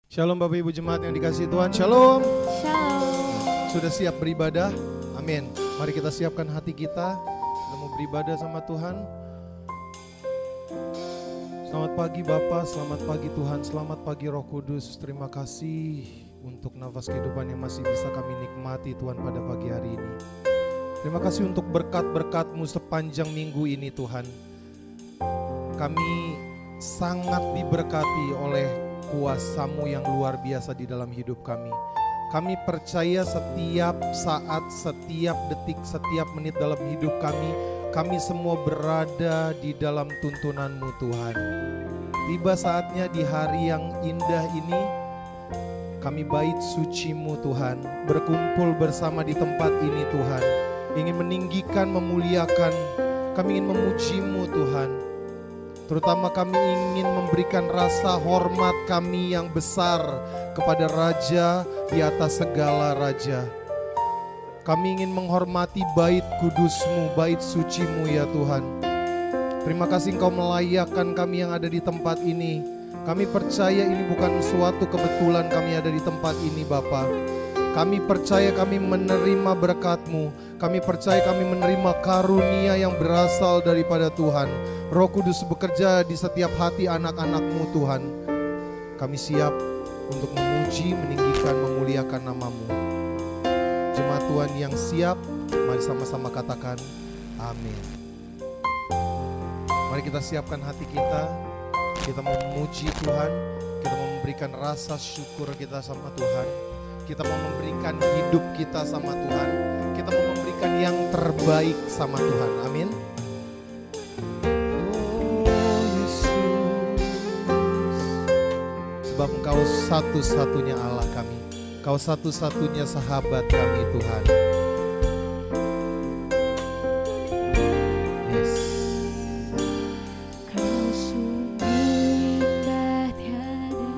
Shalom Bapak Ibu Jemaat yang dikasihi Tuhan. Shalom. Shalom. Sudah siap beribadah? Amin. Mari kita siapkan hati kita. Kita mau beribadah sama Tuhan. Selamat pagi Bapak, selamat pagi Tuhan, selamat pagi Roh Kudus. Terima kasih untuk nafas kehidupan yang masih bisa kami nikmati Tuhan pada pagi hari ini. Terima kasih untuk berkat-berkat-Mu sepanjang minggu ini Tuhan. Kami sangat diberkati oleh kuasa-Mu yang luar biasa di dalam hidup kami. Kami percaya setiap saat, setiap detik, setiap menit dalam hidup kami semua berada di dalam tuntunan-Mu Tuhan. Tiba saatnya di hari yang indah ini, kami bait suci-Mu Tuhan, berkumpul bersama di tempat ini Tuhan. Ingin meninggikan, memuliakan, kami ingin memuji-Mu Tuhan. Terutama kami ingin memberikan rasa hormat kami yang besar kepada Raja di atas segala Raja. Kami ingin menghormati bait kudus-Mu, bait suci-Mu ya Tuhan. Terima kasih Engkau melayakkan kami yang ada di tempat ini. Kami percaya ini bukan suatu kebetulan kami ada di tempat ini Bapa. Kami percaya kami menerima berkat-Mu. Kami percaya kami menerima karunia yang berasal daripada Tuhan. Roh Kudus bekerja di setiap hati anak-anak-Mu Tuhan. Kami siap untuk memuji, meninggikan, memuliakan nama-Mu. Jemaat Tuhan yang siap, mari sama-sama katakan amin. Mari kita siapkan hati kita. Kita mau memuji Tuhan. Kita mau memberikan rasa syukur kita sama Tuhan. Kita mau memberikan hidup kita sama Tuhan. Kita mau memberikan yang terbaik sama Tuhan. Amin. Sebab Engkau satu-satunya Allah kami. Engkau satu-satunya sahabat kami Tuhan. Yes. Kau sungguh indah tiada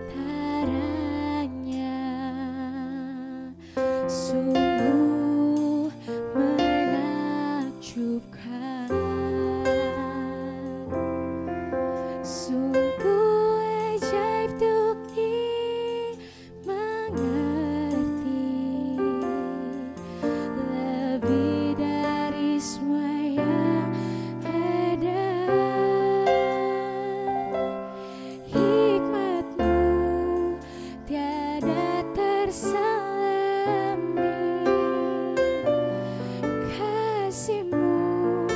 taranya, sungguh menakjubkan, sungguh ajaib untuk dimengerti, lebih dari semua yang ada. Hikmat-Mu tiada terselami, kasih-Mu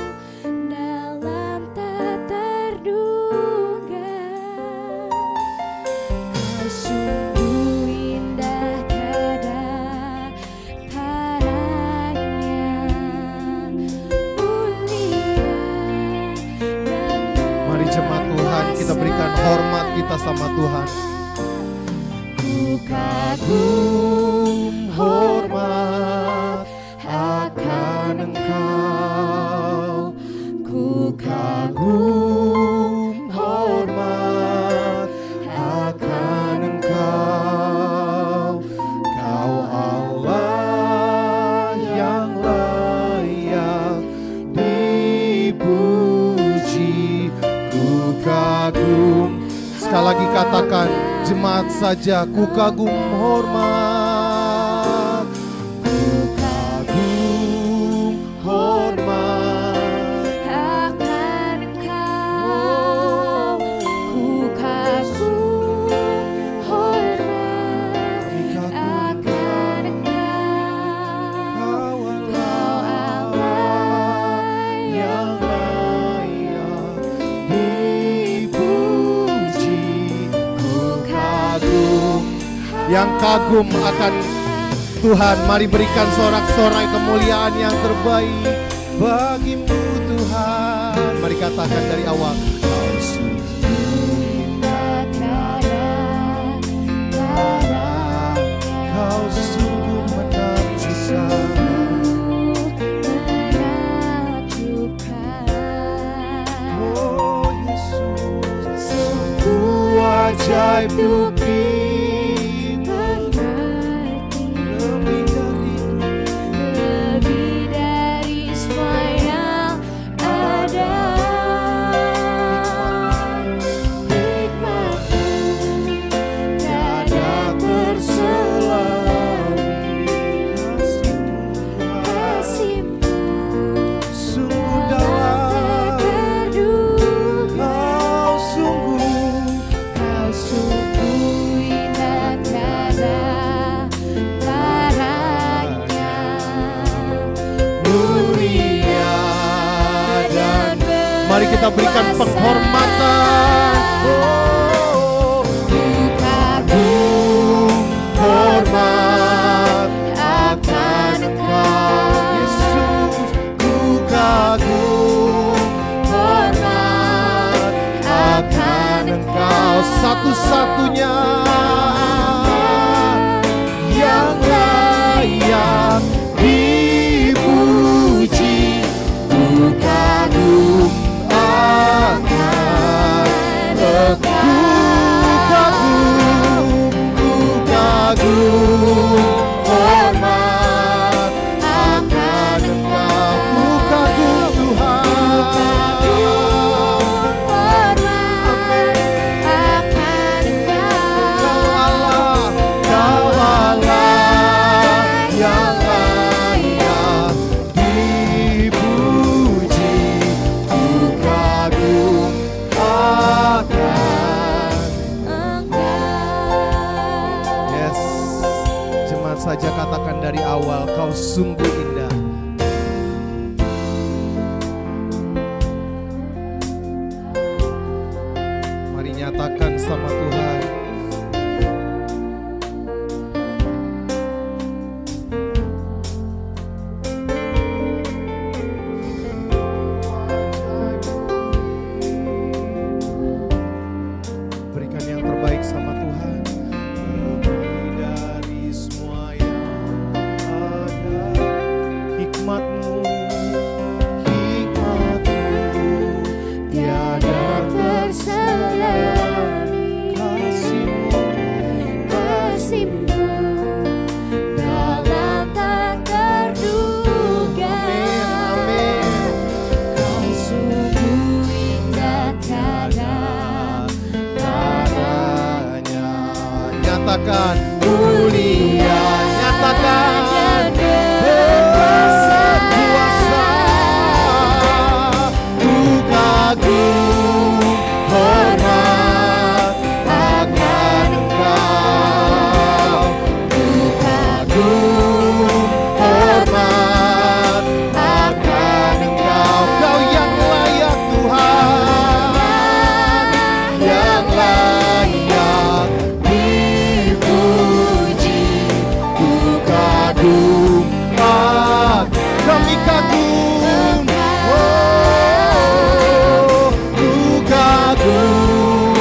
dalam tak terduga. Kau sungguh indah tiada taranya, mulia dan Mari jemaat Tuhan, kita berikan hormat kita sama Tuhan. ku kagum Hormat akan Engkau. Ku kagum hormat akan Engkau. Kau Allah yang layak dipuji. Ku kagum. Sekali lagi katakan, jemaat saja, ku kagum hormat. Ku kagum hormat. akan Engkau, ku kagum hormat akan Engkau, Kau Allah yang layak dipuji. Ku kagum. Yang kagum akan Tuhan, mari berikan sorak-sorai kemuliaan yang terbaik bagimu Tuhan. Mari katakan dari awal. Kau sungguh indah tiada tara, Kau sungguh menakjubkan. menakjubkan, Oh Yesus, sungguh ajaib untuk mengerti, lebih dari lebih dari semua yang ada. kita berikan penghormatan. Oh, kagum hormat akan Engkau Yesus, ku kagum hormat akan Engkau, satu-satunya yang layak dipuji. Ku kagum akan hormat akan Engkau. Ku kagum Tuhan. Kau Allah yang layak dipuji. Ku kagum akan Engkau. Yes, jemaat saja katakan dari awal, Kau sungguh indah. Mari nyatakan sama Tuhan. Berikan yang terbaik sama Tuhan. Lebih dari semua yang ada, hikmat-Mu tiada terselami. Kasih-Mu dalam tak terduga. Kau sungguh indah tiada caranya. Nyatakan mulia, nyatakan berkuasa. Ku kagum hormat akan Engkau. Ku kagum hormat akan Engkau. Kau yang layak Tuhan, yang layak dipuji. Ku kagum akan, kami kagum. Oh, ku kagum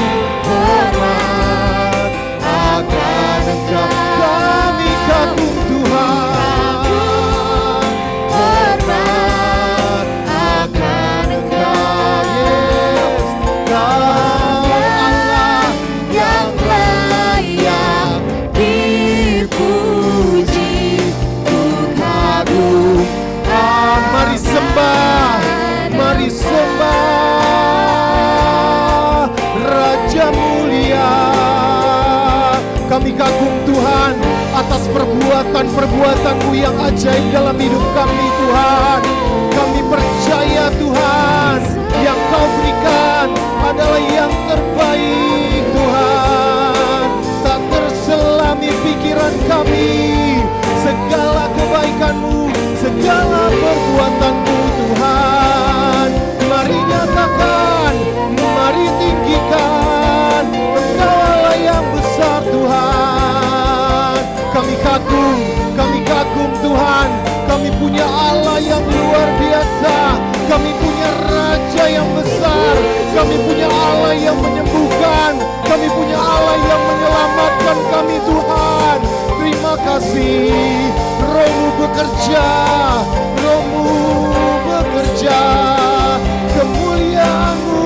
hormat akan Engkau. Kami kagum Tuhan, hormat akan Engkau. Yes, Kau Allah yang layak dipuji. Ku kagum. Mari sembah, mari sembah Raja mulia. Kami kagum Tuhan atas perbuatan-perbuatan-Mu yang ajaib dalam hidup kami Tuhan. Kami percaya Tuhan, yang Kau berikan adalah yang terbaik Tuhan. Tak terselami pikiran kami segala kebaikan-Mu, segala perbuatan-Mu Tuhan. Mari nyatakan, mari tinggikan, Engkau Allah yang besar Tuhan. Kami kagum Tuhan. Kami punya Allah yang luar biasa. Kami punya Raja yang besar. Kami punya Allah yang menyembuhkan. Kami punya Allah yang menyelamatkan kami Tuhan. Terima kasih. Roh-Mu bekerja, Roh-Mu bekerja. Kemuliaan-Mu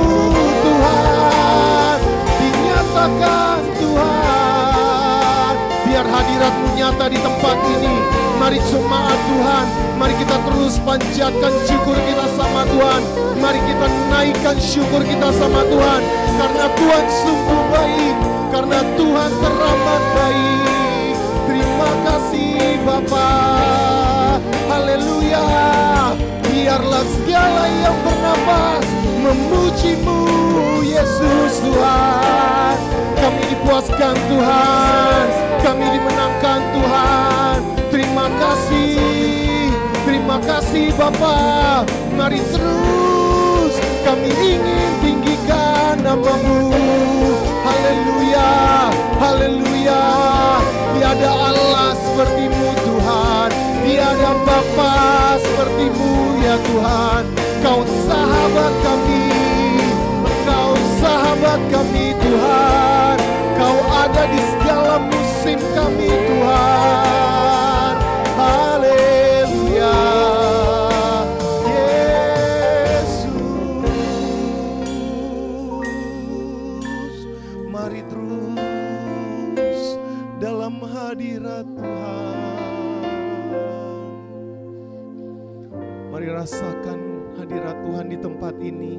Tuhan dinyatakan Tuhan. Biar hadirat-Mu nyata di tempat ini. Mari jemaat Tuhan, mari kita terus panjatkan syukur kita sama Tuhan. Mari kita naikkan syukur kita sama Tuhan. Karena Tuhan sungguh baik, karena Tuhan teramat baik. Terima kasih Bapa. Haleluya. Biarlah segala yang bernapas memuji-Mu Yesus Tuhan. Kami dipuaskan Tuhan, kami dimenangkan Tuhan. Terima kasih Bapa. Mari terus kami ingin tinggikan nama-Mu. Haleluya, haleluya. Tiada Allah seperti-Mu Tuhan, tiada Bapa seperti-Mu ya Tuhan. Kau sahabat kami, Kau sahabat kami Tuhan. Kau ada di segala musim kami Tuhan. Haleluya, Yesus. Mari terus dalam hadirat Tuhan. Mari rasakan hadirat Tuhan di tempat ini.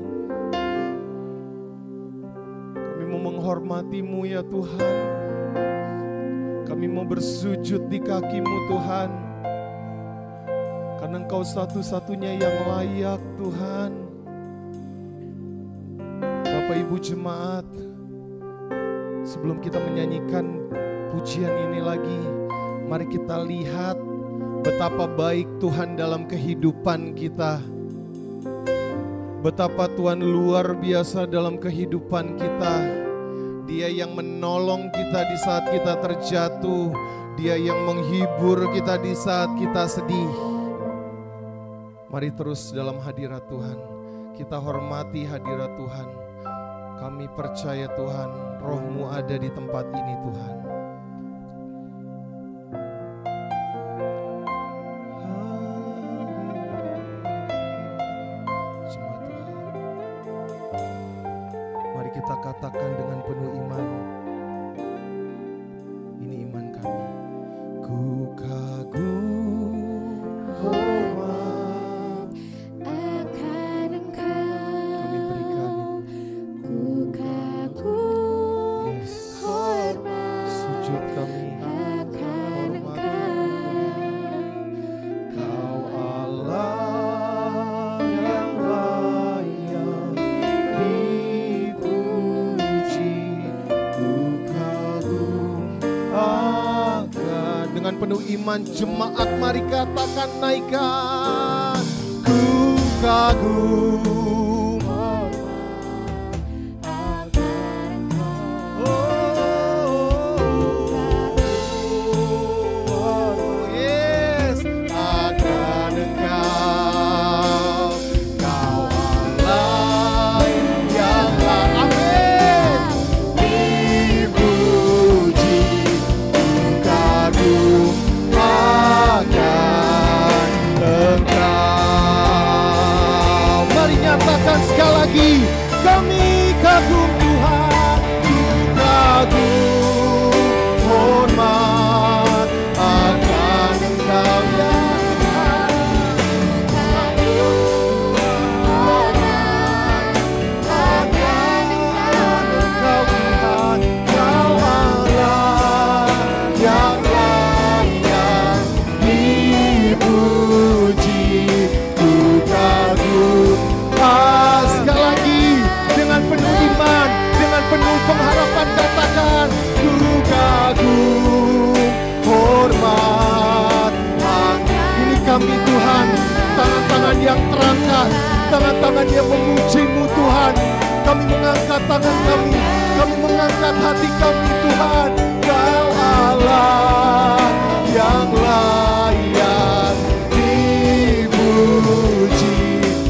Kami mau menghormati-Mu ya Tuhan. Kami mau bersujud di kaki-Mu Tuhan. Karena Engkau satu-satunya yang layak Tuhan. Bapak Ibu jemaat, sebelum kita menyanyikan pujian ini lagi, mari kita lihat betapa baik Tuhan dalam kehidupan kita. Betapa Tuhan luar biasa dalam kehidupan kita. Dia yang menolong kita di saat kita terjatuh. Dia yang menghibur kita di saat kita sedih. Mari terus dalam hadirat Tuhan. Kita hormati hadirat Tuhan. Kami percaya Tuhan, Roh-Mu ada di tempat ini Tuhan. Kita katakan dengan penuh iman, ini iman kami. Ku kagum hormat akan Engkau. kami berikan. Ku kagum Yes. hormat Sujud kami. akan Engkau. Kau Allah yang layak dipuji. Ku kagum akan. Dengan penuh iman jemaat mari katakan naikkan. Ku kagum yes, akan Engkau. Kau Allah yang amin. Dipuji, ku kagum akan Engkau. Mari nyatakan sekali lagi, kami kagum Tuhan, ku kagum hormat akan Engkau ya Tuhan. Akan Engkau Tuhan, Kau Allah yang layak dipuji, ku kagum. Sekali lagi dengan penuh iman, dengan penuh pengharapan katakan, ku kagum hormat. Ini kami Tuhan, tangan-tangan yang terangkat, tangan-tangan yang memuji-Mu Tuhan. Kami mengangkat tangan kami mengangkat hati kami Tuhan. Kau Allah yang layak dipuji,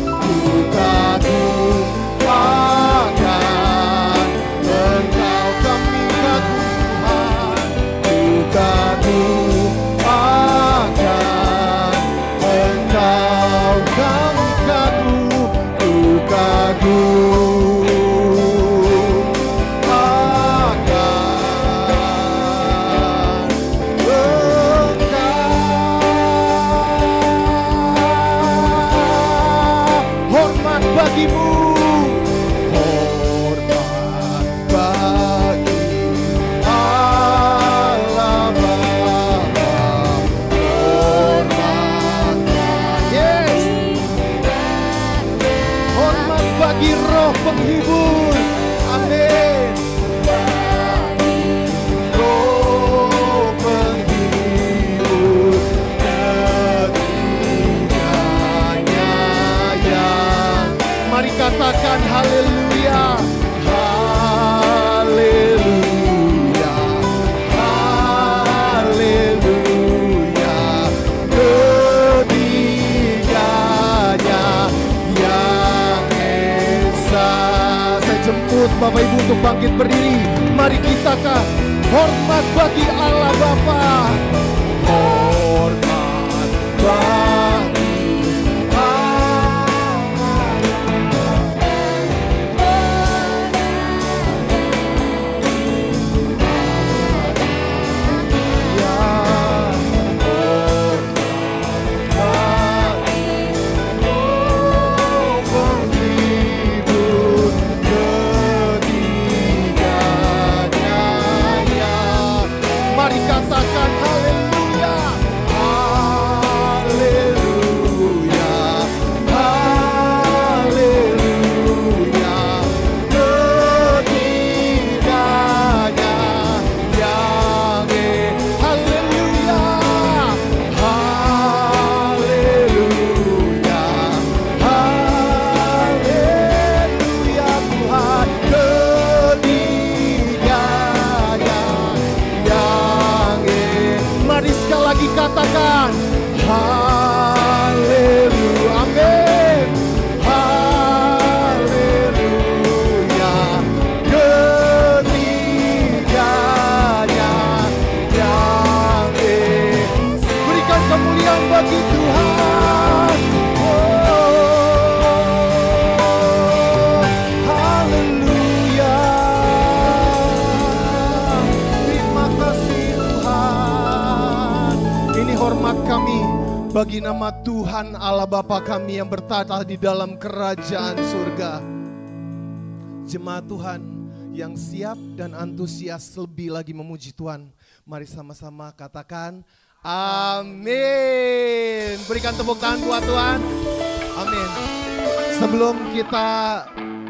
ku kagum akan Engkau. Kami kagum Tuhan, ku kagum akan Engkau. Kami kagum, ku kagum akan Hormat bagi Allah Bapa. Hormat bagi katakan haleluya, amin, haleluya, ketiganya yang berikan kemuliaan bagi Tuhan. Haleluya, terima kasih Tuhan. Ini hormat kami bagi nama Tuhan Allah Bapa kami yang bertata di dalam kerajaan surga. Jemaat Tuhan yang siap dan antusias lebih lagi memuji Tuhan, mari sama-sama katakan amin. Berikan tepuk tangan buat Tuhan. Amin. Sebelum kita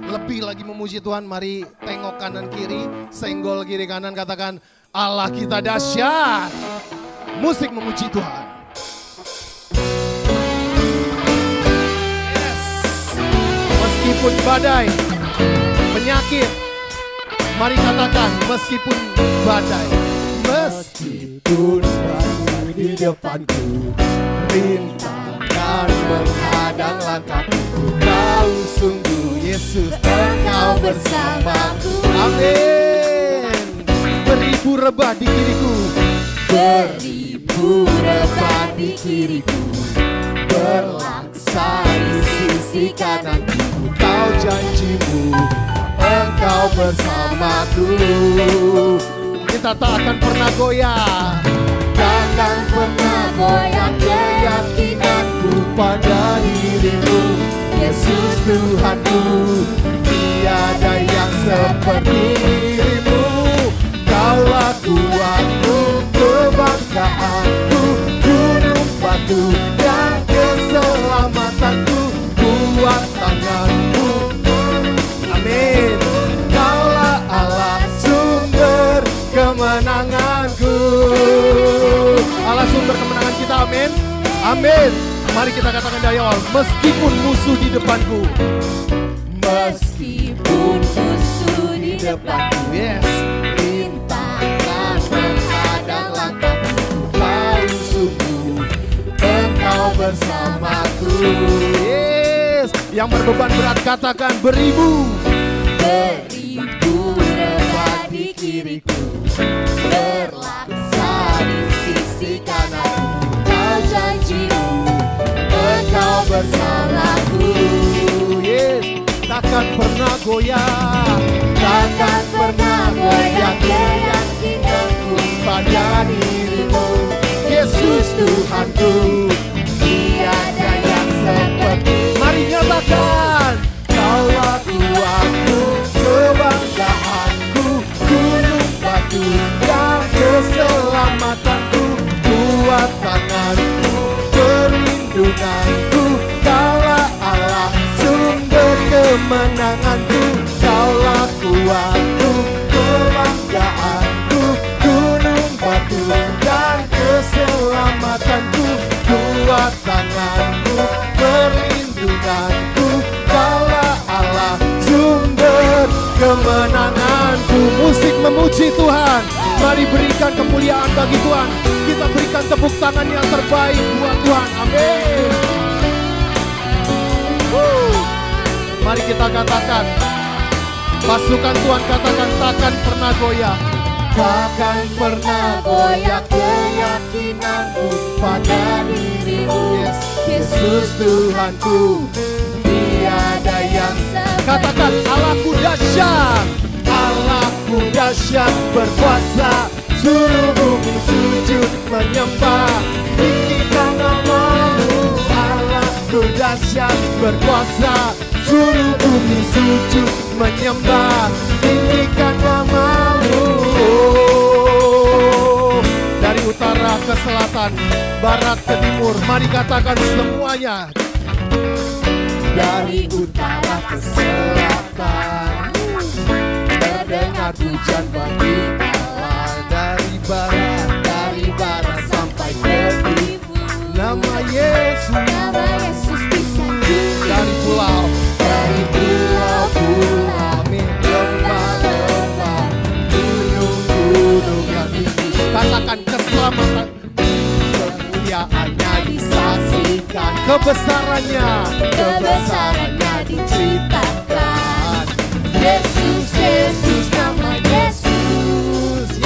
lebih lagi memuji Tuhan, mari tengok kanan kiri, senggol kiri kanan, katakan Allah kita dahsyat. Musik memuji Tuhan. Yes. Meskipun badai, penyakit, mari katakan meskipun badai. Meskipun badai di depanku, rintangan menghadang langkahku, Kau sungguh Yesus, Engkau bersamaku. Amin. Beribu rebah di kiriku, beribu rebah di kiriku, berlaksa di sisi kananku. Kau janjimu, Engkau bersamaku. Kita tak akan pernah goyah, takkan pernah goyah keyakinanku pada dirimu, Yesus Tuhanku. Tiada yang seperti dirimu. Kaulah kuatku, kebanggaanku, gunung batu dan keselamatanku, kuat tanganmu. Amin. Kaulah Allah sumber kemenanganku. Allah sumber kemenangan kita, amin. Amin. Mari kita katakan dari awal, meskipun musuh di depanku. Meskipun musuh di depanku, yes. Rintangan menghadang langkahku, Kau sungguh, Engkau bersamaku. Yes. Yang berbeban berat katakan beribu. Beribu rebah di kiriku, berlaksa di sisi kananku. Kau janjimu, Engkau bersamaku. Yes. Takkan pernah goyah, takkan pernah goyah keyakinanku pada dirimu, Yesus Tuhanku. Tiada yang seperti. Mari nyatakan, Kaulah kuatku, kebanggaanku, gunung batu dan keselamatanku, kuat tanganku, perlindunganku. Kaulah Allah sumber kemenanganku. Kaulah kuatku, kebanggaanku, gunung batu dan keselamatanku, kuat tanganku, perlindunganku. Kaulah Allah sumber kemenanganku. Musik memuji Tuhan. Mari berikan kemuliaan bagi Tuhan. Kita berikan tepuk tangan yang terbaik buat Tuhan. Amin. Mari kita katakan, pasukan Tuhan katakan takkan pernah goyah, takkan pernah goyah keyakinanku pada dirimu. Yesus Tuhanku, tiada yang seperti. Katakan, Allahku dahsyat, Allahku dahsyat berkuasa, suruh bumi sujud menyembah, tinggikan namamu. Allahku dahsyat berkuasa, suruh bumi sujud menyembah, tinggikan namamu. Dari utara ke selatan, barat ke timur, mari katakan semuanya. Dari utara ke selatan, terdengar pujian bagi Allah. Dari barat sampai ke timur, nama Yesus bisa tinggi. Dari pulau-pulau, lembah-lembah, gunung-gunung yang tinggi. Katakan keselamatan, kemuliaannya disaksikan, kebesarannya diceritakan. Yesus, nama Yesus,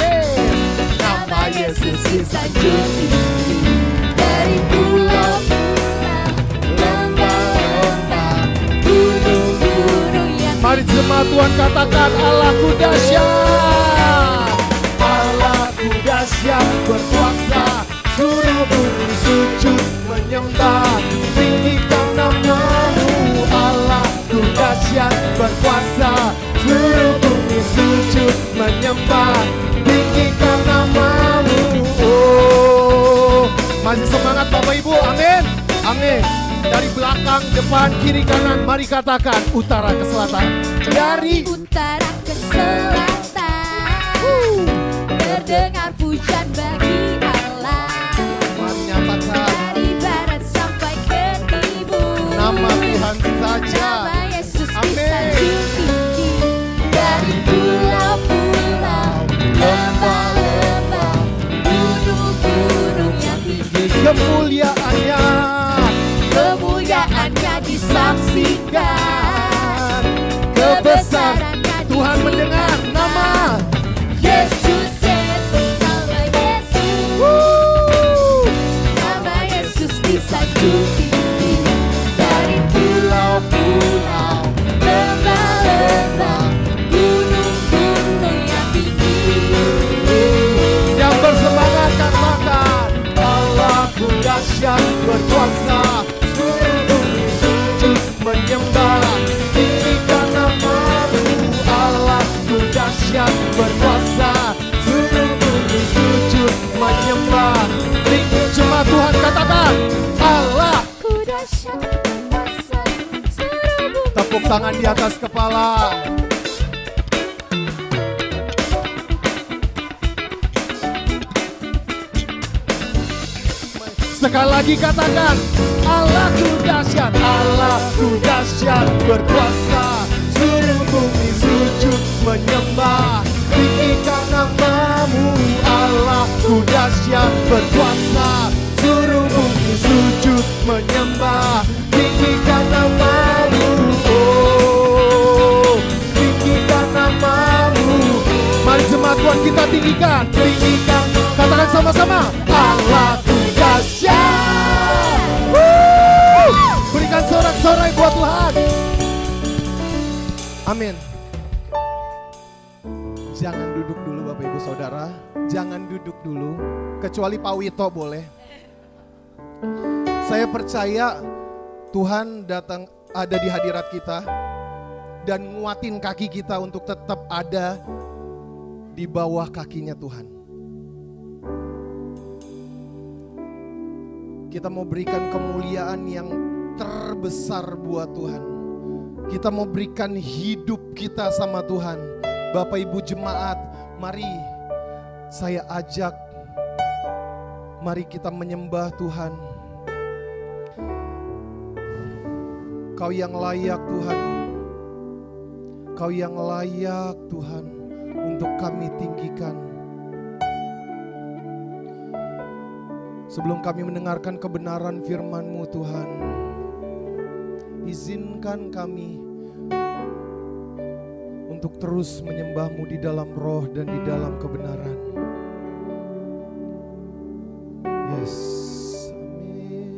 nama Yesus disanjung tinggi. Dari pulau-pulau, lembah-lembah, gunung-gunung yang tinggi. Mari jemaat Tuhan katakan, Allahku dahsyat, Allahku dahsyat berkuasa, suruh bumi sujud menyembah, tinggikan namamu. Allahku dahsyat berkuasa, suruh bumi sujud menyembah, tinggikan namamu. Oh, masih semangat Bapak Ibu, amin, amin. Dari belakang, depan, kiri, kanan, mari katakan, utara ke selatan. Dari utara ke selatan, terdengar pujian bagi Allah. Mari nyatakan, dari barat sampai ke timur, nama Tuhan saja. nama Yesus Amin. disanjung tinggi. Dari pulau-pulau, lembah-lembah, gunung-gunung yang tinggi. Kemuliaannya disaksikan, kebesarannya Tuhan mendengar nama Yesus, nama Yesus. Nama Yesus disanjung tinggi. Dari pulau-pulau, lembah-lembah, gunung-gunung yang tinggi. yang bersemangat katakan, Allahku dahsyat berkuasa, suruh bumi sujud menyembah, tinggikan namamu. Allahku dahsyat berkuasa, suruh bumi sujud menyembah, tinggikan. Jemaat Tuhan katakan, Allah. Ku dahsyat berkuasa, suruh bumi. Tepuk tangan di atas kepala. Sekali lagi katakan, Allahku dahsyat berkuasa, suruh bumi sujud menyembah, tinggikan namamu. Allahku dahsyat berkuasa, suruh bumi sujud menyembah, tinggikan namamu. Oh, tinggikan namamu. Mari jemaat Tuhan kita tinggikan, katakan sama-sama, Allahku dahsyat. Berikan sorak-sorai buat Tuhan. Amin. Jangan duduk dulu Bapak Ibu Saudara, jangan duduk dulu, kecuali Pak Wito boleh. Saya percaya Tuhan datang ada di hadirat kita dan nguatin kaki kita untuk tetap ada di bawah kakinya Tuhan. Kita mau berikan kemuliaan yang terbesar buat Tuhan. Kita mau berikan hidup kita sama Tuhan. Bapak Ibu jemaat, mari saya ajak, mari kita menyembah Tuhan. Kau yang layak Tuhan, Kau yang layak Tuhan untuk kami tinggikan. Sebelum kami mendengarkan kebenaran firman-Mu Tuhan, izinkan kami untuk untuk terus menyembah-Mu di dalam roh dan di dalam kebenaran. Yes, amin.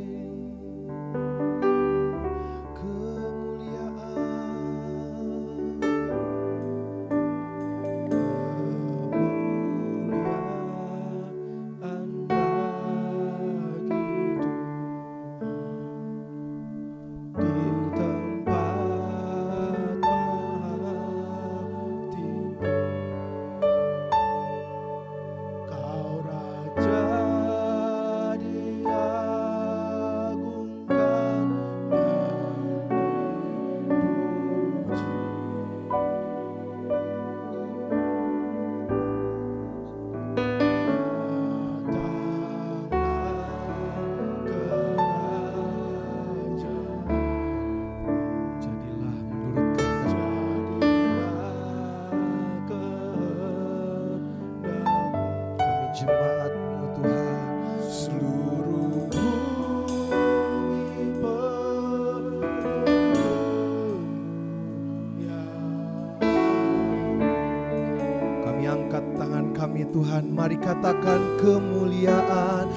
Tuhan, mari katakan kemuliaan,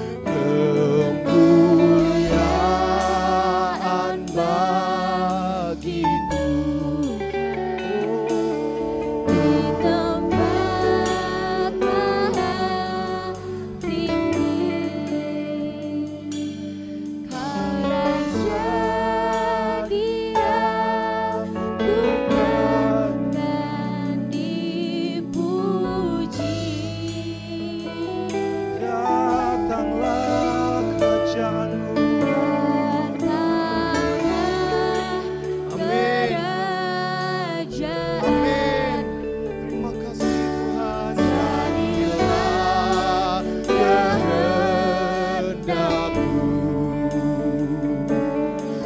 kemuliaan bagi Tuhan. Di tempat maha tinggi, Kau Raja diagungkan dan dipuji. Datanglah kerajaan-Mu. Amin. Amin. Terima kasih Tuhan. Jadilah kehendak-Mu.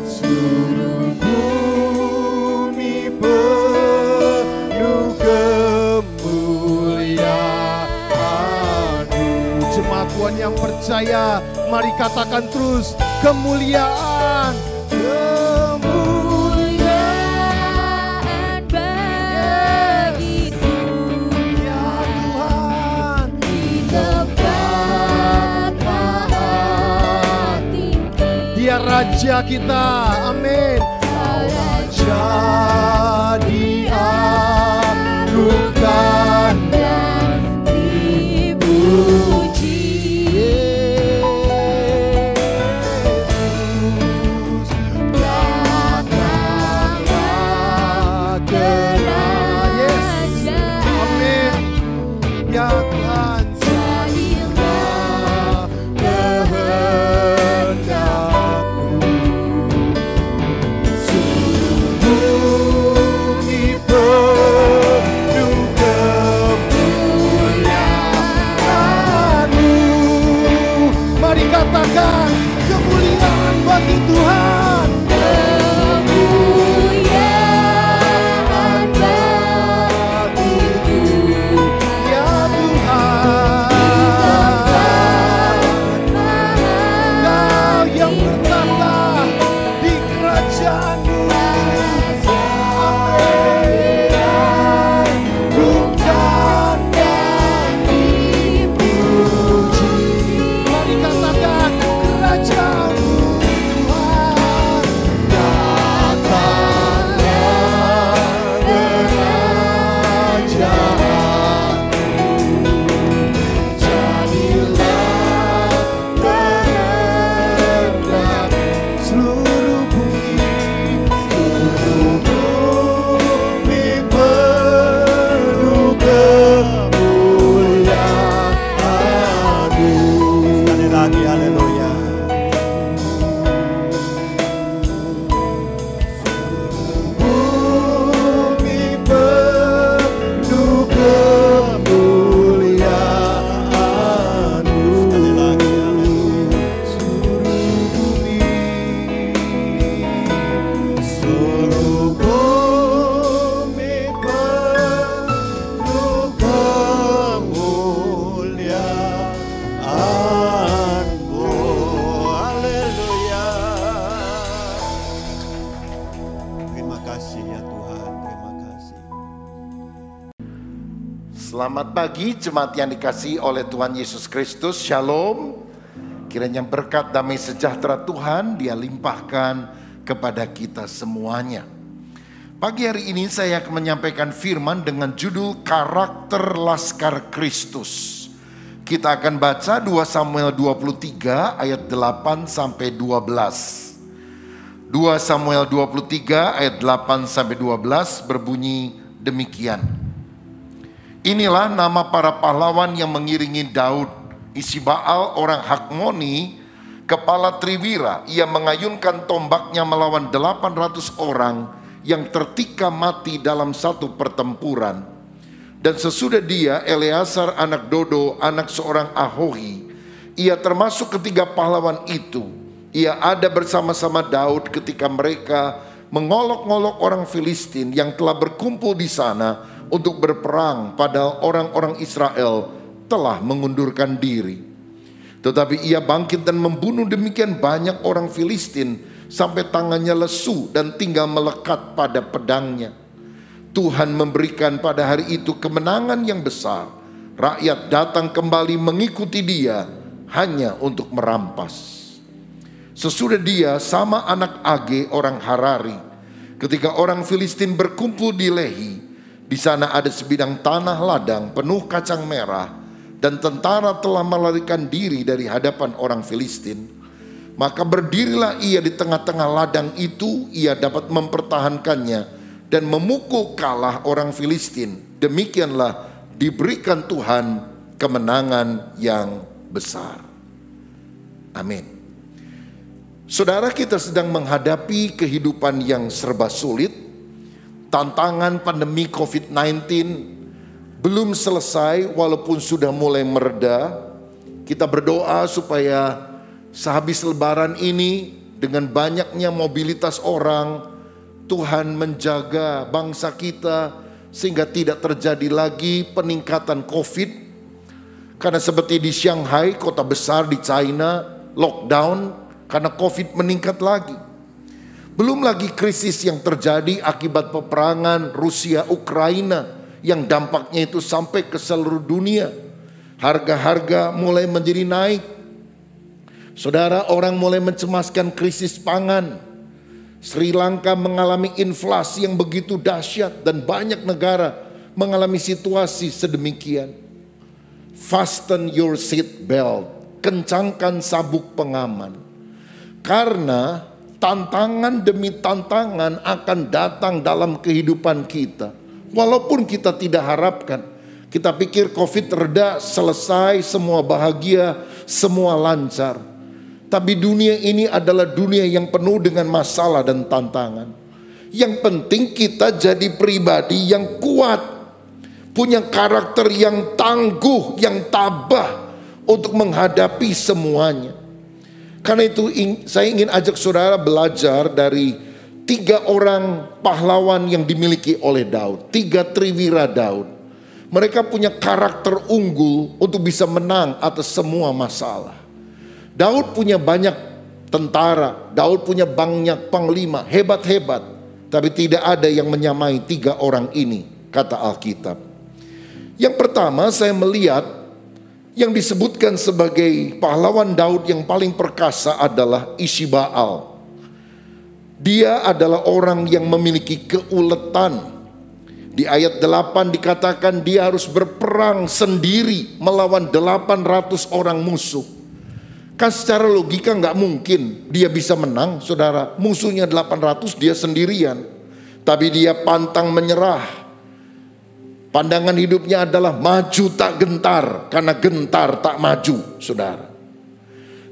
Seluruh bumi penuh kemuliaan-Mu. Jemaat Tuhan yang percaya, mari katakan terus kemuliaan, Kemuliaan bagiku, ya Tuhan. di tempat maha tinggi. Dia Raja kita, amin. Kau Raja diagungkan dan dipuji. Yesus, datanglah kerajaan. Amin. Ya Tuhan, jadilah kehendak-Mu. Seluruh bumi penuh kemuliaan-Mu. Mari katakan kemuliaan bagi Tuhan. Kemuliaan bagiku, Ya Tuhan, Kau yang bertata di kerajaan-Mu. Amin. Bukan dan dipuji. Mari katakan kerajaan-Mu Tuhan. Selamat pagi jemaat yang dikasihi oleh Tuhan Yesus Kristus. Shalom. Kiranya berkat damai sejahtera Tuhan Dia limpahkan kepada kita semuanya. Pagi hari ini saya akan menyampaikan firman dengan judul Karakter Laskar Kristus. Kita akan baca 2 Samuel 23 ayat 8 sampai 12. 2 Samuel 23 ayat 8 sampai 12 berbunyi demikian. Inilah nama para pahlawan yang mengiringi Daud. Ishibaal orang Hakmoni, kepala Triwira, ia mengayunkan tombaknya melawan 800 orang yang tertikam mati dalam satu pertempuran. Dan sesudah dia, Eleazar anak Dodo, anak seorang Ahohi, ia termasuk ketiga pahlawan itu. Ia ada bersama-sama Daud ketika mereka mengolok-ngolok orang Filistin yang telah berkumpul di sana untuk berperang, padahal orang-orang Israel telah mengundurkan diri. Tetapi ia bangkit dan membunuh demikian banyak orang Filistin sampai tangannya lesu dan tinggal melekat pada pedangnya. Tuhan memberikan pada hari itu kemenangan yang besar. Rakyat datang kembali mengikuti dia hanya untuk merampas. Sesudah dia sama anak Age orang Harari. Ketika orang Filistin berkumpul di Lehi, di sana ada sebidang tanah ladang penuh kacang merah, dan tentara telah melarikan diri dari hadapan orang Filistin. Maka berdirilah ia di tengah-tengah ladang itu, ia dapat mempertahankannya dan memukul kalah orang Filistin. Demikianlah diberikan Tuhan kemenangan yang besar. Amin. Saudara, kita sedang menghadapi kehidupan yang serba sulit. Tantangan pandemi COVID-19 belum selesai walaupun sudah mulai mereda. Kita berdoa supaya sehabis lebaran ini dengan banyaknya mobilitas orang, Tuhan menjaga bangsa kita sehingga tidak terjadi lagi peningkatan COVID. Karena seperti di Shanghai, kota besar di China, lockdown karena COVID meningkat lagi. Belum lagi krisis yang terjadi akibat peperangan Rusia-Ukraina yang dampaknya itu sampai ke seluruh dunia. Harga-harga mulai menjadi naik. Saudara, orang mulai mencemaskan krisis pangan. Sri Lanka mengalami inflasi yang begitu dahsyat dan banyak negara mengalami situasi sedemikian. Fasten your seat belt, kencangkan sabuk pengaman. Karena tantangan demi tantangan akan datang dalam kehidupan kita. Walaupun kita tidak harapkan. Kita pikir COVID reda, selesai, semua bahagia, semua lancar. Tapi dunia ini adalah dunia yang penuh dengan masalah dan tantangan. Yang penting kita jadi pribadi yang kuat. Punya karakter yang tangguh, yang tabah untuk menghadapi semuanya. Karena itu saya ingin ajak saudara belajar dari 3 orang pahlawan yang dimiliki oleh Daud. 3 Triwira Daud. Mereka punya karakter unggul untuk bisa menang atas semua masalah. Daud punya banyak tentara. Daud punya banyak panglima, hebat-hebat. Tapi tidak ada yang menyamai 3 orang ini, kata Alkitab. Yang pertama saya melihat yang disebutkan sebagai pahlawan Daud yang paling perkasa adalah Ishibaal. Dia adalah orang yang memiliki keuletan. Di ayat 8 dikatakan dia harus berperang sendiri melawan 800 orang musuh. Kan secara logika nggak mungkin dia bisa menang, saudara. Musuhnya 800, dia sendirian. Tapi dia pantang menyerah. Pandangan hidupnya adalah maju tak gentar, karena gentar tak maju, saudara.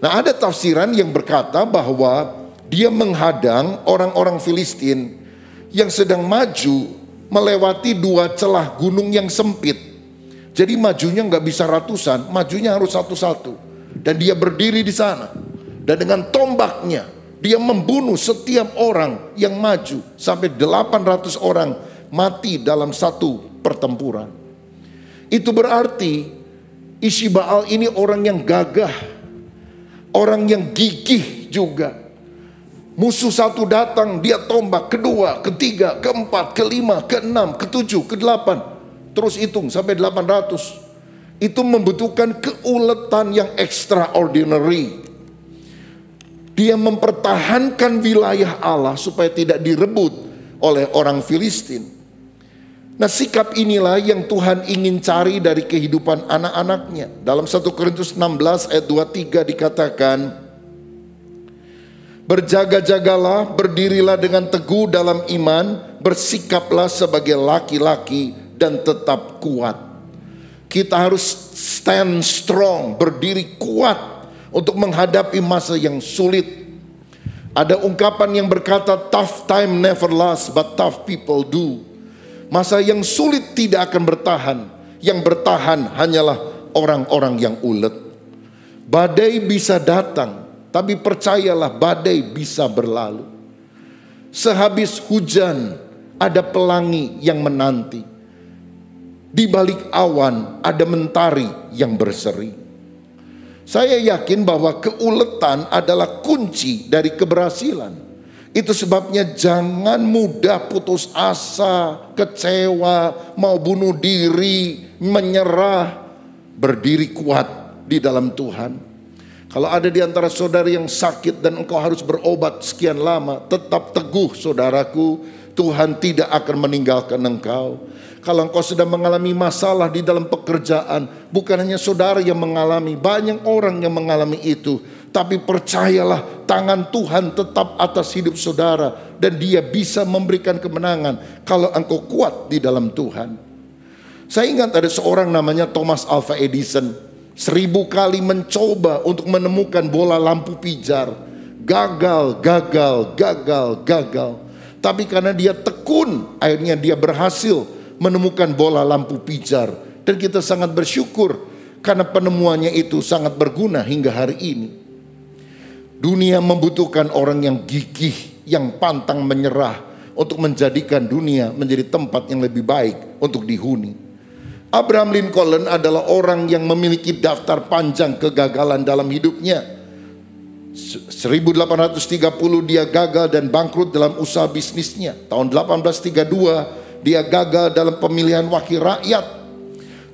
Nah, ada tafsiran yang berkata bahwa dia menghadang orang-orang Filistin yang sedang maju melewati 2 celah gunung yang sempit. Jadi majunya nggak bisa ratusan, majunya harus satu-satu. Dan dia berdiri di sana. Dan dengan tombaknya dia membunuh setiap orang yang maju. Sampai 800 orang mati dalam satu pertempuran. Itu berarti Ishibaal ini orang yang gagah, orang yang gigih juga. Musuh satu datang, dia tombak, kedua, ketiga, keempat, kelima, keenam, ketujuh, kedelapan. Terus hitung sampai 800. Itu membutuhkan keuletan yang extraordinary. Dia mempertahankan wilayah Allah supaya tidak direbut oleh orang Filistin. Nah, sikap inilah yang Tuhan ingin cari dari kehidupan anak-anaknya. Dalam 1 Korintus 16 ayat 23 dikatakan, berjaga-jagalah, berdirilah dengan teguh dalam iman, bersikaplah sebagai laki-laki dan tetap kuat. Kita harus stand strong, berdiri kuat untuk menghadapi masa yang sulit. Ada ungkapan yang berkata, tough time never lasts, but tough people do. Masa yang sulit tidak akan bertahan. Yang bertahan hanyalah orang-orang yang ulet. Badai bisa datang, tapi percayalah badai bisa berlalu. Sehabis hujan ada pelangi yang menanti. Di balik awan ada mentari yang berseri. Saya yakin bahwa keuletan adalah kunci dari keberhasilan. Itu sebabnya jangan mudah putus asa, kecewa, mau bunuh diri, menyerah. Berdiri kuat di dalam Tuhan. Kalau ada di antara saudara yang sakit dan engkau harus berobat sekian lama, tetap teguh saudaraku, Tuhan tidak akan meninggalkan engkau. Kalau engkau sedang mengalami masalah di dalam pekerjaan, bukan hanya saudara yang mengalami, banyak orang yang mengalami itu. Tapi percayalah, tangan Tuhan tetap atas hidup saudara, dan Dia bisa memberikan kemenangan kalau engkau kuat di dalam Tuhan. Saya ingat ada seorang namanya Thomas Alva Edison. 1000 kali mencoba untuk menemukan bola lampu pijar. Gagal. Tapi karena dia tekun, akhirnya dia berhasil menemukan bola lampu pijar. Dan kita sangat bersyukur karena penemuannya itu sangat berguna hingga hari ini. Dunia membutuhkan orang yang gigih, yang pantang menyerah untuk menjadikan dunia menjadi tempat yang lebih baik untuk dihuni. Abraham Lincoln adalah orang yang memiliki daftar panjang kegagalan dalam hidupnya. 1830 dia gagal dan bangkrut dalam usaha bisnisnya. Tahun 1832 dia gagal dalam pemilihan wakil rakyat.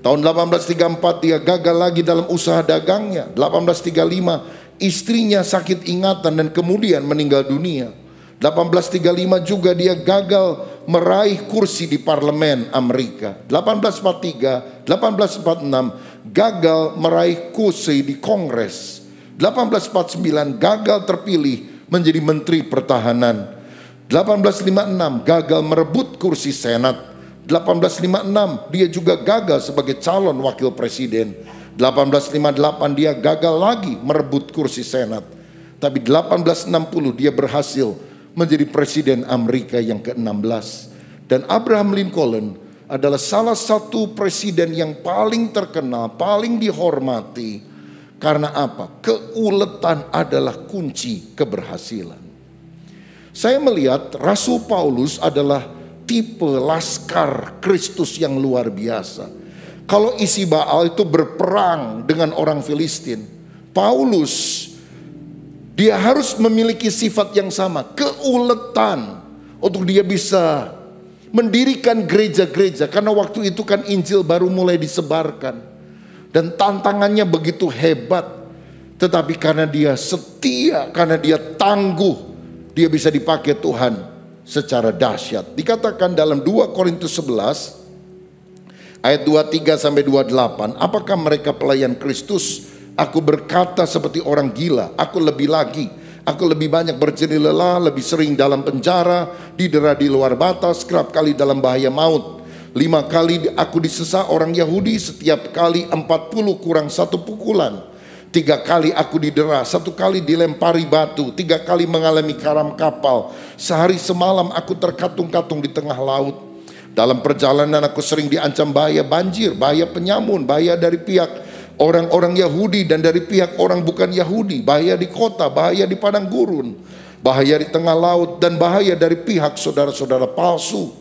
Tahun 1834 dia gagal lagi dalam usaha dagangnya. 1835 istrinya sakit ingatan dan kemudian meninggal dunia. 1835 juga dia gagal meraih kursi di parlemen Amerika. 1843, 1846 gagal meraih kursi di Kongres. 1849 gagal terpilih menjadi Menteri Pertahanan. 1856 gagal merebut kursi Senat. 1856 dia juga gagal sebagai calon wakil presiden. 1858 dia gagal lagi merebut kursi Senat. Tapi 1860 dia berhasil menjadi presiden Amerika yang ke-16. Dan Abraham Lincoln adalah salah satu presiden yang paling terkenal, paling dihormati. Karena apa? Keuletan adalah kunci keberhasilan. Saya melihat Rasul Paulus adalah tipe laskar Kristus yang luar biasa. Kalau isi Baal itu berperang dengan orang Filistin, Paulus dia harus memiliki sifat yang sama, keuletan untuk dia bisa mendirikan gereja-gereja. Karena waktu itu kan Injil baru mulai disebarkan dan tantangannya begitu hebat. Tetapi karena dia setia, karena dia tangguh, dia bisa dipakai Tuhan secara dahsyat. Dikatakan dalam 2 Korintus 11 ayat 23 sampai 28, apakah mereka pelayan Kristus? Aku berkata seperti orang gila, aku lebih lagi. Aku lebih banyak berjerih lelah, lebih sering dalam penjara, didera di luar batas, kerap kali dalam bahaya maut. 5 kali aku disesat orang Yahudi, setiap kali 40 kurang 1 pukulan. 3 kali aku didera, 1 kali dilempari batu, 3 kali mengalami karam kapal. Sehari semalam aku terkatung-katung di tengah laut. Dalam perjalanan aku sering diancam bahaya banjir, bahaya penyamun, bahaya dari pihak orang-orang Yahudi dan dari pihak orang bukan Yahudi, bahaya di kota, bahaya di padang gurun, bahaya di tengah laut, dan bahaya dari pihak saudara-saudara palsu.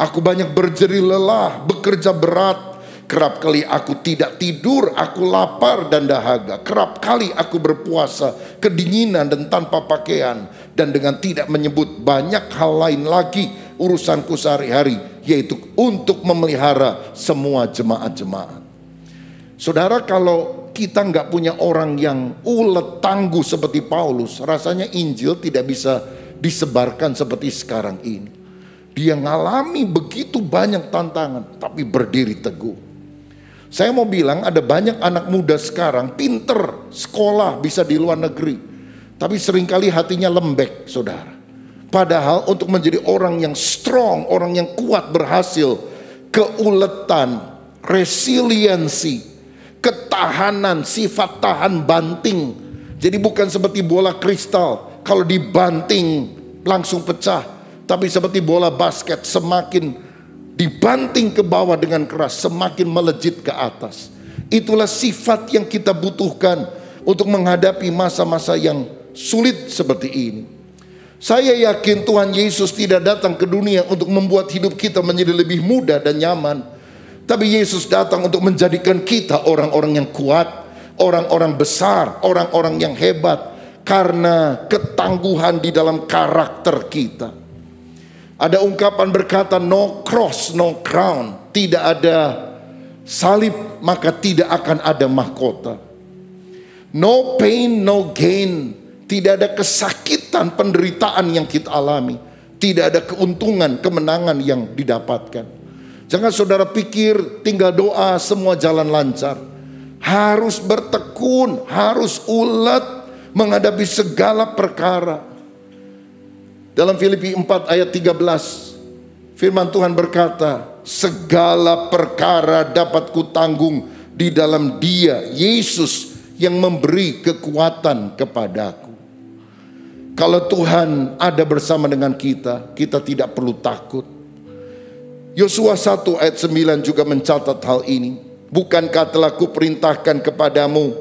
Aku banyak berjerih lelah, bekerja berat. Kerap kali aku tidak tidur, aku lapar dan dahaga. Kerap kali aku berpuasa, kedinginan dan tanpa pakaian. Dan dengan tidak menyebut banyak hal lain lagi urusanku sehari-hari, yaitu untuk memelihara semua jemaat-jemaat. Saudara, kalau kita nggak punya orang yang ulet tangguh seperti Paulus, rasanya Injil tidak bisa disebarkan seperti sekarang ini. Dia ngalami begitu banyak tantangan, tapi berdiri teguh. Saya mau bilang ada banyak anak muda sekarang pinter, sekolah bisa di luar negeri, tapi seringkali hatinya lembek, saudara. Padahal untuk menjadi orang yang strong, orang yang kuat, berhasil, keuletan, resiliensi, ketahanan, sifat tahan banting. Jadi bukan seperti bola kristal, kalau dibanting langsung pecah. Tapi seperti bola basket, semakin dibanting ke bawah dengan keras, semakin melejit ke atas. Itulah sifat yang kita butuhkan untuk menghadapi masa-masa yang sulit seperti ini. Saya yakin Tuhan Yesus tidak datang ke dunia untuk membuat hidup kita menjadi lebih mudah dan nyaman. Tapi Yesus datang untuk menjadikan kita orang-orang yang kuat, orang-orang besar, orang-orang yang hebat. Karena ketangguhan di dalam karakter kita. Ada ungkapan berkata, no cross, no crown. Tidak ada salib, maka tidak akan ada mahkota. No pain, no gain. Tidak ada kesakitan, penderitaan yang kita alami. Tidak ada keuntungan, kemenangan yang didapatkan. Jangan saudara pikir tinggal doa semua jalan lancar. Harus bertekun, harus ulet menghadapi segala perkara. Dalam Filipi 4 ayat 13, firman Tuhan berkata, segala perkara dapat kutanggung di dalam Dia, Yesus, yang memberi kekuatan kepadaku. Kalau Tuhan ada bersama dengan kita, kita tidak perlu takut. Yosua 1 ayat 9 juga mencatat hal ini. Bukankah telah kuperintahkan kepadamu,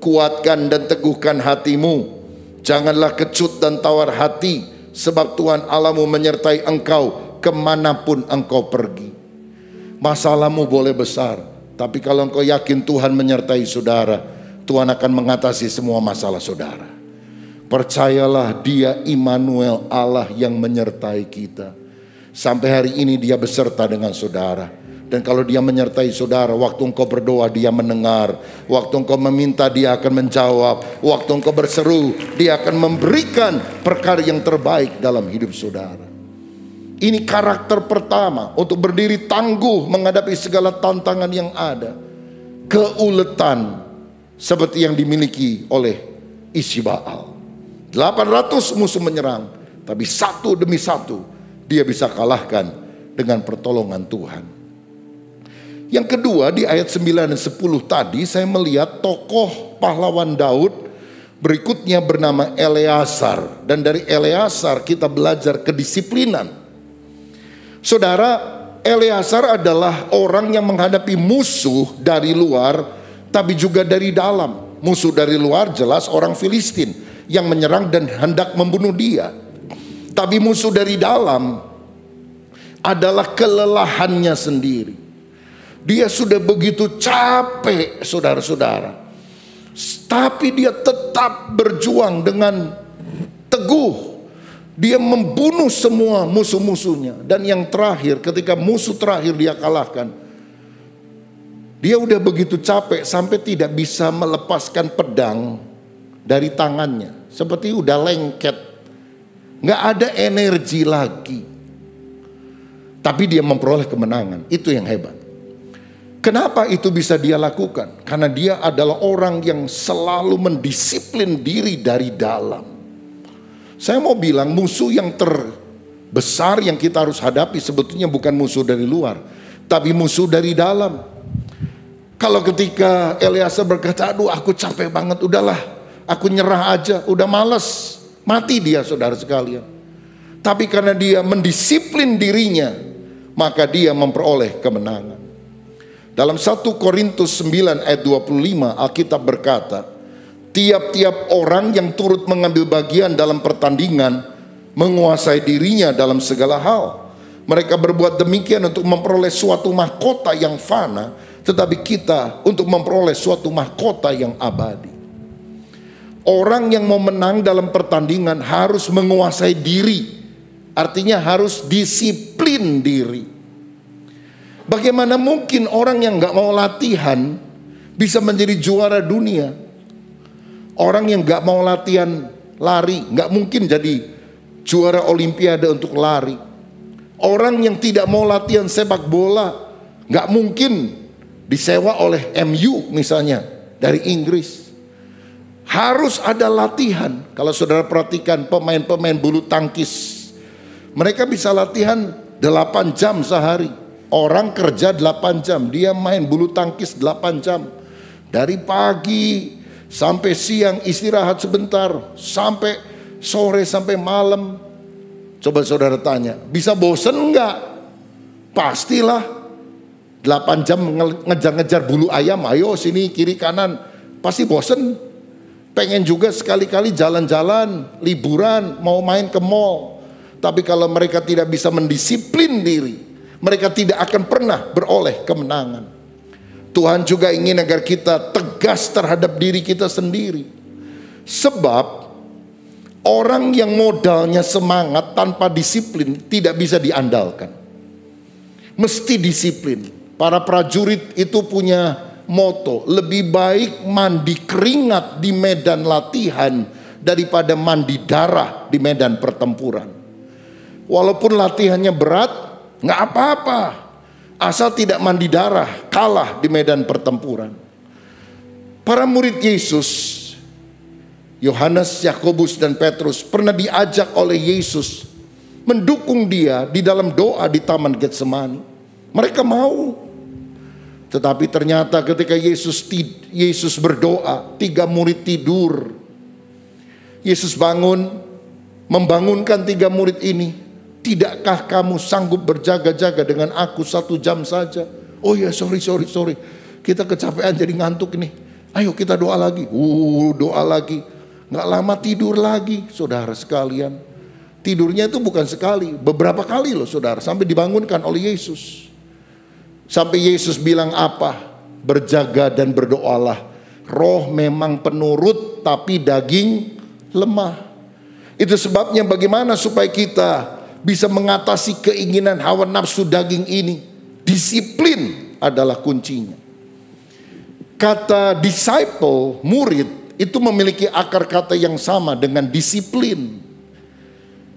kuatkan dan teguhkan hatimu. Janganlah kecut dan tawar hati, sebab Tuhan Allahmu menyertai engkau kemanapun engkau pergi. Masalahmu boleh besar, tapi kalau engkau yakin Tuhan menyertai saudara, Tuhan akan mengatasi semua masalah saudara. Percayalah, Dia Immanuel, Allah yang menyertai kita. Sampai hari ini Dia beserta dengan saudara. Dan kalau Dia menyertai saudara, waktu engkau berdoa Dia mendengar. Waktu engkau meminta Dia akan menjawab. Waktu engkau berseru Dia akan memberikan perkara yang terbaik dalam hidup saudara. Ini karakter pertama untuk berdiri tangguh menghadapi segala tantangan yang ada. Keuletan seperti yang dimiliki oleh Isbaal. 800 musuh menyerang, tapi satu demi satu dia bisa kalahkan dengan pertolongan Tuhan. Yang kedua, di ayat 9 dan 10 tadi saya melihat tokoh pahlawan Daud berikutnya bernama Eleazar. Dan dari Eleazar kita belajar kedisiplinan. Saudara, Eleazar adalah orang yang menghadapi musuh dari luar, tapi juga dari dalam. Musuh dari luar jelas orang Filistin yang menyerang dan hendak membunuh dia. Tapi musuh dari dalam adalah kelelahannya sendiri. Dia sudah begitu capek, saudara-saudara. Tapi dia tetap berjuang dengan teguh. Dia membunuh semua musuh-musuhnya. Dan yang terakhir, ketika musuh terakhir dia kalahkan, dia udah begitu capek sampai tidak bisa melepaskan pedang dari tangannya. Seperti udah lengket, gak ada energi lagi. Tapi dia memperoleh kemenangan. Itu yang hebat. Kenapa itu bisa dia lakukan? Karena dia adalah orang yang selalu mendisiplin diri dari dalam. Saya mau bilang musuh yang terbesar yang kita harus hadapi sebetulnya bukan musuh dari luar, tapi musuh dari dalam. Kalau ketika Eleazar berkata, aduh aku capek banget, udahlah aku nyerah aja, udah males, mati dia saudara sekalian. Tapi karena dia mendisiplin dirinya, maka dia memperoleh kemenangan. Dalam 1 Korintus 9 ayat 25 Alkitab berkata, tiap-tiap orang yang turut mengambil bagian dalam pertandingan menguasai dirinya dalam segala hal. Mereka berbuat demikian untuk memperoleh suatu mahkota yang fana, tetapi kita untuk memperoleh suatu mahkota yang abadi. Orang yang mau menang dalam pertandingan harus menguasai diri. Artinya harus disiplin diri. Bagaimana mungkin orang yang gak mau latihan bisa menjadi juara dunia? Orang yang gak mau latihan lari gak mungkin jadi juara olimpiade untuk lari. Orang yang tidak mau latihan sepak bola gak mungkin disewa oleh MU misalnya dari Inggris. Harus ada latihan. Kalau saudara perhatikan pemain-pemain bulu tangkis, mereka bisa latihan 8 jam sehari. Orang kerja 8 jam, dia main bulu tangkis 8 jam. Dari pagi sampai siang, istirahat sebentar, sampai sore, sampai malam. Coba saudara tanya, bisa bosen enggak? Pastilah. 8 jam ngejar-ngejar bulu ayam, ayo sini kiri kanan, pasti bosen. Pengen juga sekali-kali jalan-jalan, liburan, mau main ke mall. Tapi kalau mereka tidak bisa mendisiplin diri, mereka tidak akan pernah beroleh kemenangan. Tuhan juga ingin agar kita tegas terhadap diri kita sendiri. Sebab orang yang modalnya semangat tanpa disiplin tidak bisa diandalkan. Mesti disiplin. Para prajurit itu punya moto, lebih baik mandi keringat di medan latihan daripada mandi darah di medan pertempuran. Walaupun latihannya berat, nggak apa-apa, asal tidak mandi darah, kalah di medan pertempuran. Para murid Yesus, Yohanes, Yakobus, dan Petrus pernah diajak oleh Yesus mendukung dia di dalam doa di Taman Getsemani. Mereka mau. Tetapi ternyata ketika Yesus berdoa, 3 murid tidur. Yesus bangun, membangunkan 3 murid ini. Tidakkah kamu sanggup berjaga-jaga dengan aku 1 jam saja? Oh ya, sorry. Kita kecapean jadi ngantuk nih. Ayo kita doa lagi. Doa lagi. Gak lama tidur lagi, saudara sekalian. Tidurnya itu bukan sekali, beberapa kali loh saudara. Sampai dibangunkan oleh Yesus. Sampai Yesus bilang apa? Berjaga dan berdoalah. Roh memang penurut tapi daging lemah. Itu sebabnya bagaimana supaya kita bisa mengatasi keinginan hawa nafsu daging ini. Disiplin adalah kuncinya. Kata disciple, murid, itu memiliki akar kata yang sama dengan disiplin.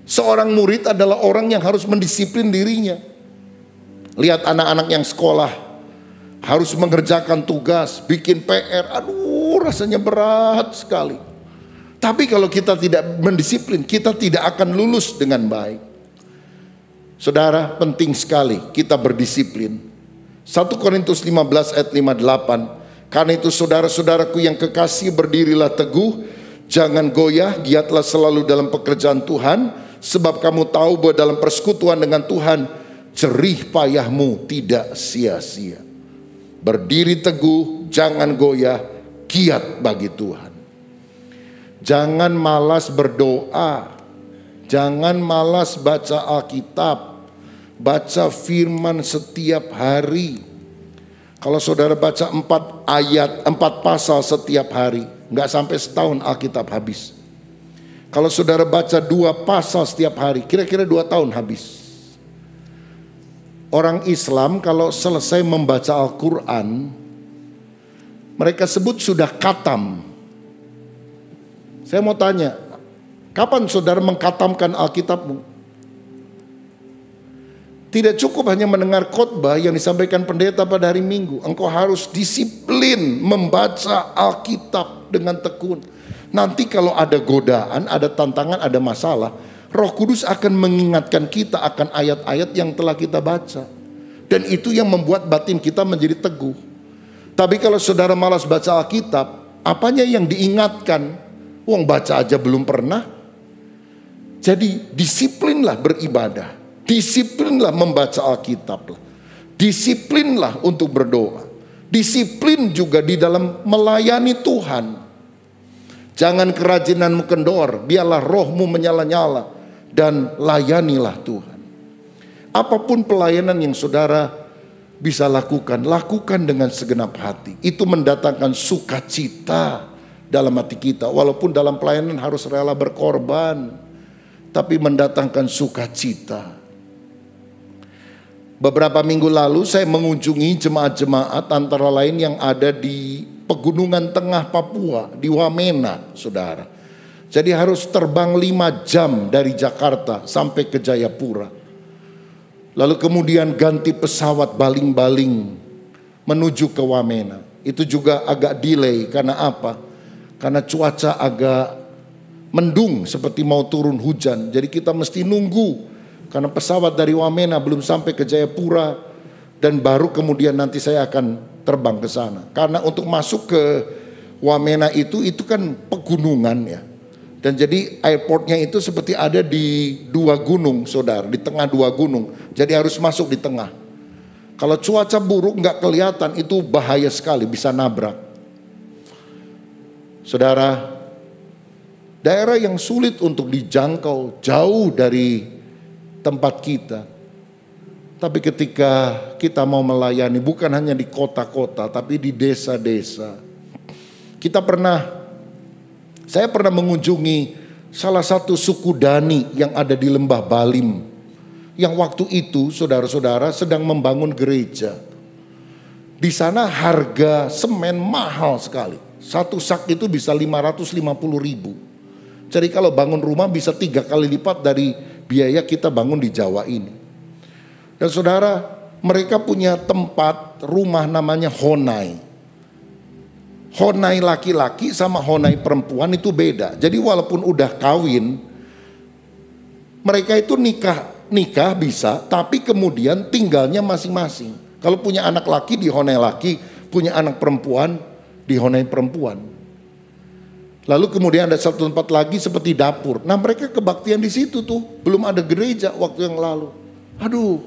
Seorang murid adalah orang yang harus mendisiplin dirinya. Lihat anak-anak yang sekolah harus mengerjakan tugas, bikin PR. Aduh, rasanya berat sekali. Tapi kalau kita tidak mendisiplin, kita tidak akan lulus dengan baik. Saudara, penting sekali kita berdisiplin. 1 Korintus 15 ayat 58. Karena itu saudara-saudaraku yang kekasih, berdirilah teguh, jangan goyah, giatlah selalu dalam pekerjaan Tuhan. Sebab kamu tahu bahwa dalam persekutuan dengan Tuhan, jerih payahmu tidak sia-sia. Berdiri teguh, jangan goyah, giat bagi Tuhan. Jangan malas berdoa, jangan malas baca Alkitab, baca firman setiap hari. Kalau saudara baca 4 pasal setiap hari, nggak sampai setahun Alkitab habis. Kalau saudara baca 2 pasal setiap hari, kira-kira 2 tahun habis. Orang Islam kalau selesai membaca Al-Quran, mereka sebut sudah khatam. Saya mau tanya, kapan saudara mengkhatamkan Alkitabmu? Tidak cukup hanya mendengar khotbah yang disampaikan pendeta pada hari Minggu. Engkau harus disiplin membaca Alkitab dengan tekun. Nanti kalau ada godaan, ada tantangan, ada masalah, Roh Kudus akan mengingatkan kita akan ayat-ayat yang telah kita baca. Dan itu yang membuat batin kita menjadi teguh. Tapi kalau saudara malas baca Alkitab, apanya yang diingatkan? Wong baca aja belum pernah. Jadi disiplinlah beribadah. Disiplinlah membaca Alkitab. Disiplinlah untuk berdoa. Disiplin juga di dalam melayani Tuhan. Jangan kerajinanmu kendor, biarlah rohmu menyala-nyala. Dan layanilah Tuhan. Apapun pelayanan yang saudara bisa lakukan, lakukan dengan segenap hati. Itu mendatangkan sukacita dalam hati kita. Walaupun dalam pelayanan harus rela berkorban, tapi mendatangkan sukacita. Beberapa minggu lalu saya mengunjungi jemaat-jemaat antara lain yang ada di Pegunungan Tengah Papua, di Wamena, saudara. Jadi harus terbang 5 jam dari Jakarta sampai ke Jayapura. Lalu kemudian ganti pesawat baling-baling menuju ke Wamena. Itu juga agak delay, karena apa? Karena cuaca agak mendung seperti mau turun hujan. Jadi kita mesti nunggu, karena pesawat dari Wamena belum sampai ke Jayapura. Dan baru kemudian nanti saya akan terbang ke sana. Karena untuk masuk ke Wamena itu kan pegunungan ya. Dan jadi airportnya itu seperti ada di 2 gunung, saudara, di tengah 2 gunung. Jadi harus masuk di tengah. Kalau cuaca buruk nggak kelihatan, itu bahaya sekali, bisa nabrak. Saudara, daerah yang sulit untuk dijangkau jauh dari tempat kita. Tapi ketika kita mau melayani bukan hanya di kota-kota, tapi di desa-desa. Saya pernah mengunjungi salah satu suku Dani yang ada di Lembah Balim. Yang waktu itu saudara-saudara sedang membangun gereja. Di sana harga semen mahal sekali. Satu sak itu bisa 550.000. Jadi kalau bangun rumah bisa 3 kali lipat dari biaya kita bangun di Jawa ini. Dan saudara, mereka punya tempat rumah namanya honai. Honai laki-laki sama honai perempuan itu beda. Jadi walaupun udah kawin, mereka itu nikah bisa, tapi kemudian tinggalnya masing-masing. Kalau punya anak laki di honai laki, punya anak perempuan di honai perempuan. Lalu kemudian ada satu tempat lagi seperti dapur. Nah, mereka kebaktian di situ tuh. Belum ada gereja waktu yang lalu. Aduh,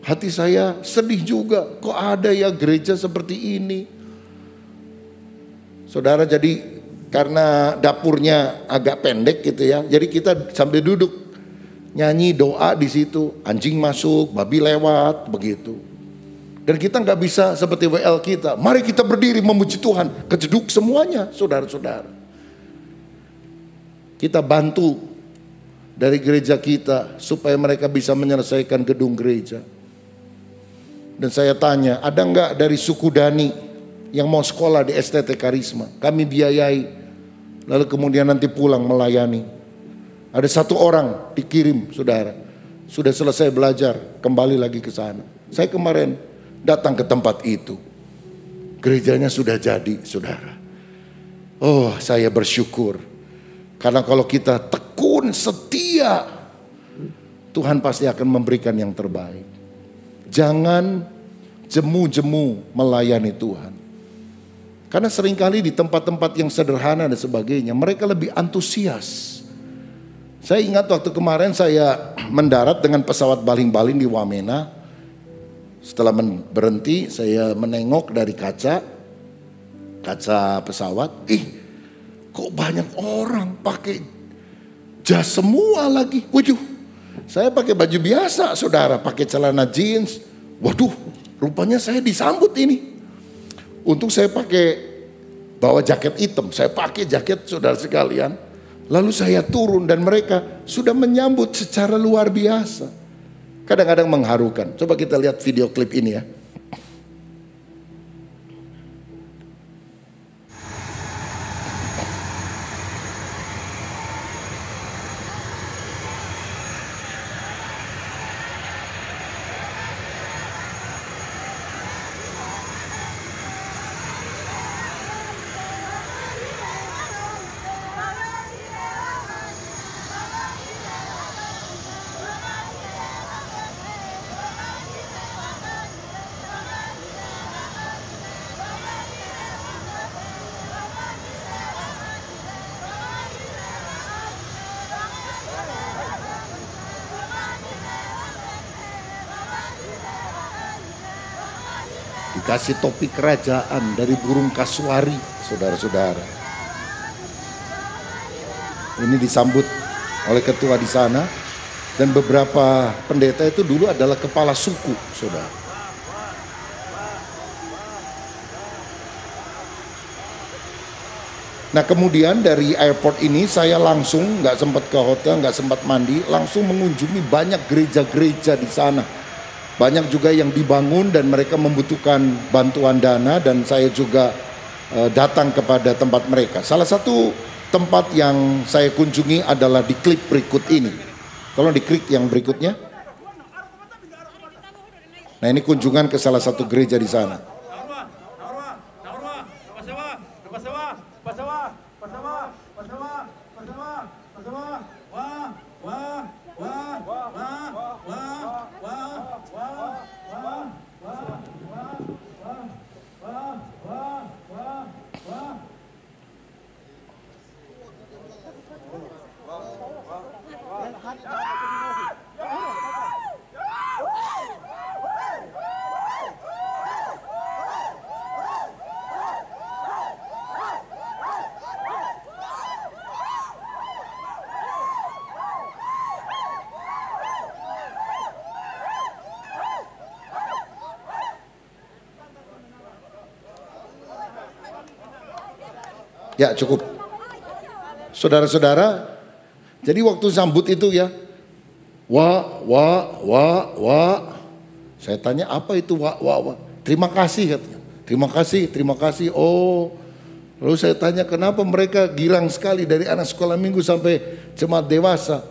hati saya sedih juga. Kok ada ya gereja seperti ini? Saudara, jadi karena dapurnya agak pendek gitu ya. Jadi kita sambil duduk nyanyi doa di situ. Anjing masuk, babi lewat, begitu. Dan kita nggak bisa seperti WL kita. Mari kita berdiri memuji Tuhan. Kejeduk semuanya, saudara-saudara. Kita bantu dari gereja kita supaya mereka bisa menyelesaikan gedung gereja. Dan saya tanya, ada nggak dari suku Dani yang mau sekolah di STT Karisma? Kami biayai, lalu kemudian nanti pulang melayani. Ada 1 orang dikirim, saudara. Sudah selesai belajar, kembali lagi ke sana. Saya kemarin datang ke tempat itu. Gerejanya sudah jadi, saudara. Oh, saya bersyukur. Karena kalau kita tekun, setia, Tuhan pasti akan memberikan yang terbaik. Jangan jemu-jemu melayani Tuhan. Karena seringkali di tempat-tempat yang sederhana dan sebagainya, mereka lebih antusias. Saya ingat waktu kemarin saya mendarat dengan pesawat baling-baling di Wamena. Setelah berhenti, saya menengok dari kaca pesawat. Kok banyak orang pakai jas semua lagi. Waduh, saya pakai baju biasa, saudara, pakai celana jeans. Waduh, rupanya saya disambut ini. Untung saya bawa jaket hitam, saya pakai jaket, saudara sekalian. Lalu saya turun dan mereka sudah menyambut secara luar biasa. Kadang-kadang mengharukan. Coba kita lihat video klip ini ya. Dikasih topi kerajaan dari burung kasuari, saudara-saudara. Ini disambut oleh ketua di sana. Dan beberapa pendeta itu dulu adalah kepala suku, saudara. Nah, kemudian dari airport ini saya langsung nggak sempat ke hotel, nggak sempat mandi, langsung mengunjungi banyak gereja-gereja di sana. banyak juga yang dibangun dan mereka membutuhkan bantuan dana, dan saya juga datang kepada tempat mereka. Salah satu tempat yang saya kunjungi adalah di klip berikut ini. Tolong diklik yang berikutnya. Nah, ini kunjungan ke salah satu gereja di sana. Ya, cukup. Saudara-saudara, jadi waktu sambut itu ya, wah. Saya tanya, apa itu wah. Terima kasih katanya. Terima kasih. Oh, lalu saya tanya, kenapa mereka girang sekali dari anak sekolah minggu sampai jemaat dewasa?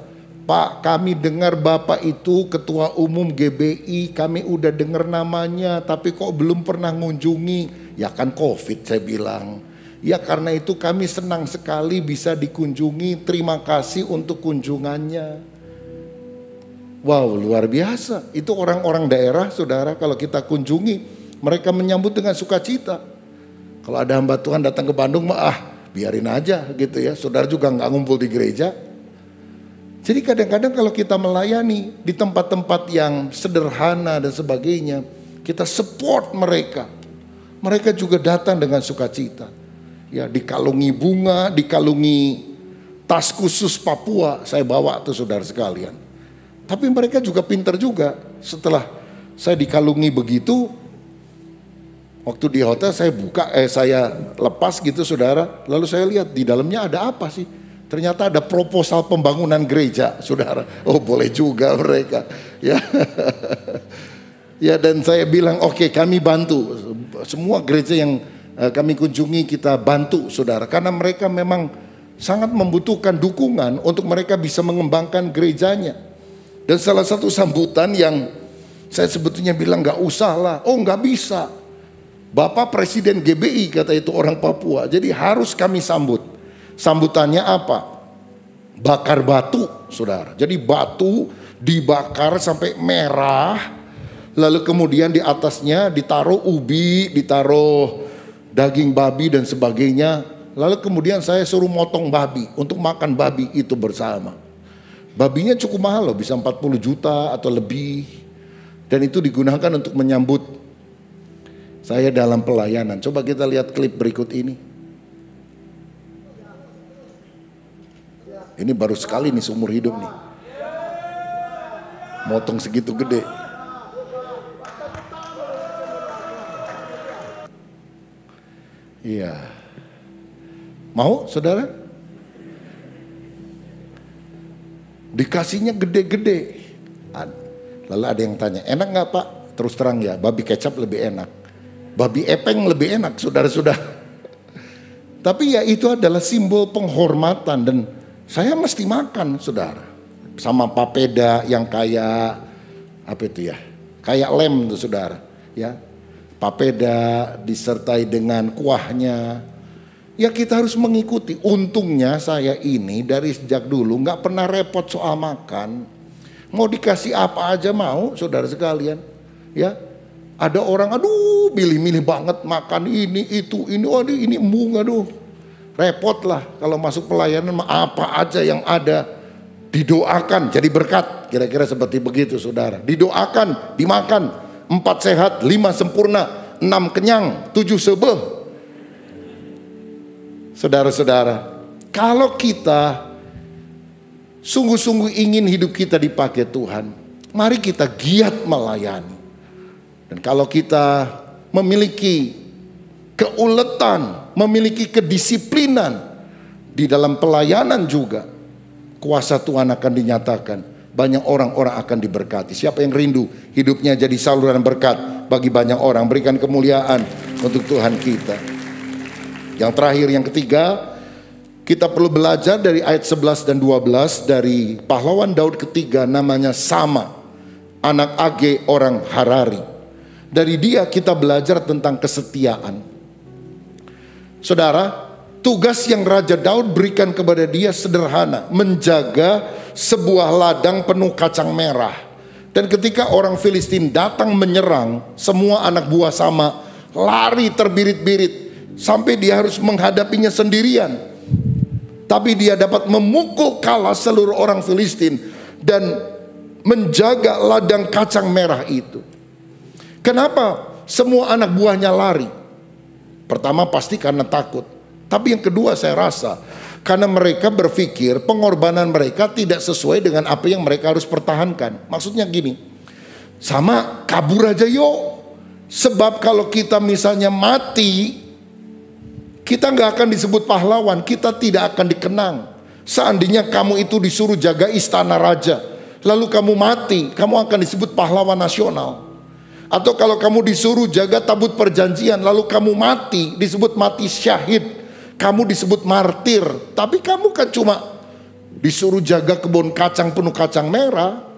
Pak, kami dengar Bapak itu ketua umum GBI, kami udah dengar namanya, tapi kok belum pernah ngunjungi? Ya kan COVID, saya bilang. Ya karena itu kami senang sekali bisa dikunjungi, terima kasih untuk kunjungannya. Wow, luar biasa. Itu orang-orang daerah, saudara, kalau kita kunjungi, mereka menyambut dengan sukacita. Kalau ada hamba Tuhan datang ke Bandung, biarin aja gitu ya. Saudara juga nggak ngumpul di gereja. Jadi kadang-kadang kalau kita melayani di tempat-tempat yang sederhana dan sebagainya, kita support mereka. Mereka juga datang dengan sukacita. Ya, dikalungi bunga, dikalungi tas khusus Papua, saya bawa tuh saudara sekalian. Tapi mereka juga pintar juga. Setelah saya dikalungi begitu, waktu di hotel saya lepas gitu saudara. Lalu saya lihat di dalamnya ada apa sih? Ternyata ada proposal pembangunan gereja, saudara. Oh, boleh juga mereka. Ya, ya, dan saya bilang oke, kami bantu semua gereja yang kami kunjungi, kita bantu saudara, karena mereka memang sangat membutuhkan dukungan untuk mereka bisa mengembangkan gerejanya. Dan salah satu sambutan yang saya sebetulnya bilang gak usah lah, oh gak bisa, Bapak Presiden GBI kata itu orang Papua, jadi harus kami sambut. Sambutannya apa? Bakar batu saudara, jadi batu dibakar sampai merah, lalu kemudian di atasnya ditaruh ubi, ditaruh daging babi dan sebagainya. Lalu kemudian saya suruh motong babi untuk makan babi itu bersama. Babinya cukup mahal loh, bisa 40 juta atau lebih. Dan itu digunakan untuk menyambut saya dalam pelayanan. Coba kita lihat klip berikut ini. Ini baru sekali nih seumur hidup nih. Motong segitu gede. Iya. Mau saudara? Dikasihnya gede-gede. Lalu ada yang tanya, enak gak Pak? Terus terang ya, babi kecap lebih enak. Babi epeng lebih enak saudara-saudara. Tapi ya itu adalah simbol penghormatan dan saya mesti makan saudara. Sama papeda yang kayak apa itu ya? Kayak lem tuh saudara. Ya. Papeda disertai dengan kuahnya. Ya kita harus mengikuti. Untungnya saya ini dari sejak dulu gak pernah repot soal makan. Mau dikasih apa aja mau saudara sekalian. Ya, ada orang aduh milih-milih banget makan ini itu ini. Waduh ini embung aduh. Repot lah kalau masuk pelayanan apa aja yang ada. Didoakan jadi berkat. Kira-kira seperti begitu saudara. Didoakan, dimakan. 4 sehat, 5 sempurna, 6 kenyang, 7 sebeh. Saudara-saudara, kalau kita sungguh-sungguh ingin hidup kita dipakai Tuhan, mari kita giat melayani. Dan kalau kita memiliki keuletan, memiliki kedisiplinan di dalam pelayanan juga, kuasa Tuhan akan dinyatakan. banyak orang-orang akan diberkati. Siapa yang rindu hidupnya jadi saluran berkat bagi banyak orang, berikan kemuliaan untuk Tuhan kita. Yang terakhir, yang ketiga, kita perlu belajar dari ayat 11 dan 12 dari pahlawan Daud ketiga, namanya Sama, anak Age orang Harari. Dari dia kita belajar tentang kesetiaan. Saudara, tugas yang Raja Daud berikan kepada dia sederhana, menjaga sebuah ladang penuh kacang merah. Dan ketika orang Filistin datang menyerang, semua anak buah Sama lari terbirit-birit sampai dia harus menghadapinya sendirian. Tapi dia dapat memukul kalah seluruh orang Filistin dan menjaga ladang kacang merah itu. Kenapa semua anak buahnya lari? Pertama pasti karena takut. Tapi yang kedua saya rasa karena mereka berpikir pengorbanan mereka tidak sesuai dengan apa yang mereka harus pertahankan. Maksudnya gini, Sama kabur aja yuk. Sebab kalau kita misalnya mati, kita nggak akan disebut pahlawan, kita tidak akan dikenang. Seandainya kamu itu disuruh jaga istana raja, lalu kamu mati, kamu akan disebut pahlawan nasional. Atau kalau kamu disuruh jaga tabut perjanjian, lalu kamu mati, disebut mati syahid, kamu disebut martir. Tapi kamu kan cuma disuruh jaga kebun kacang penuh kacang merah.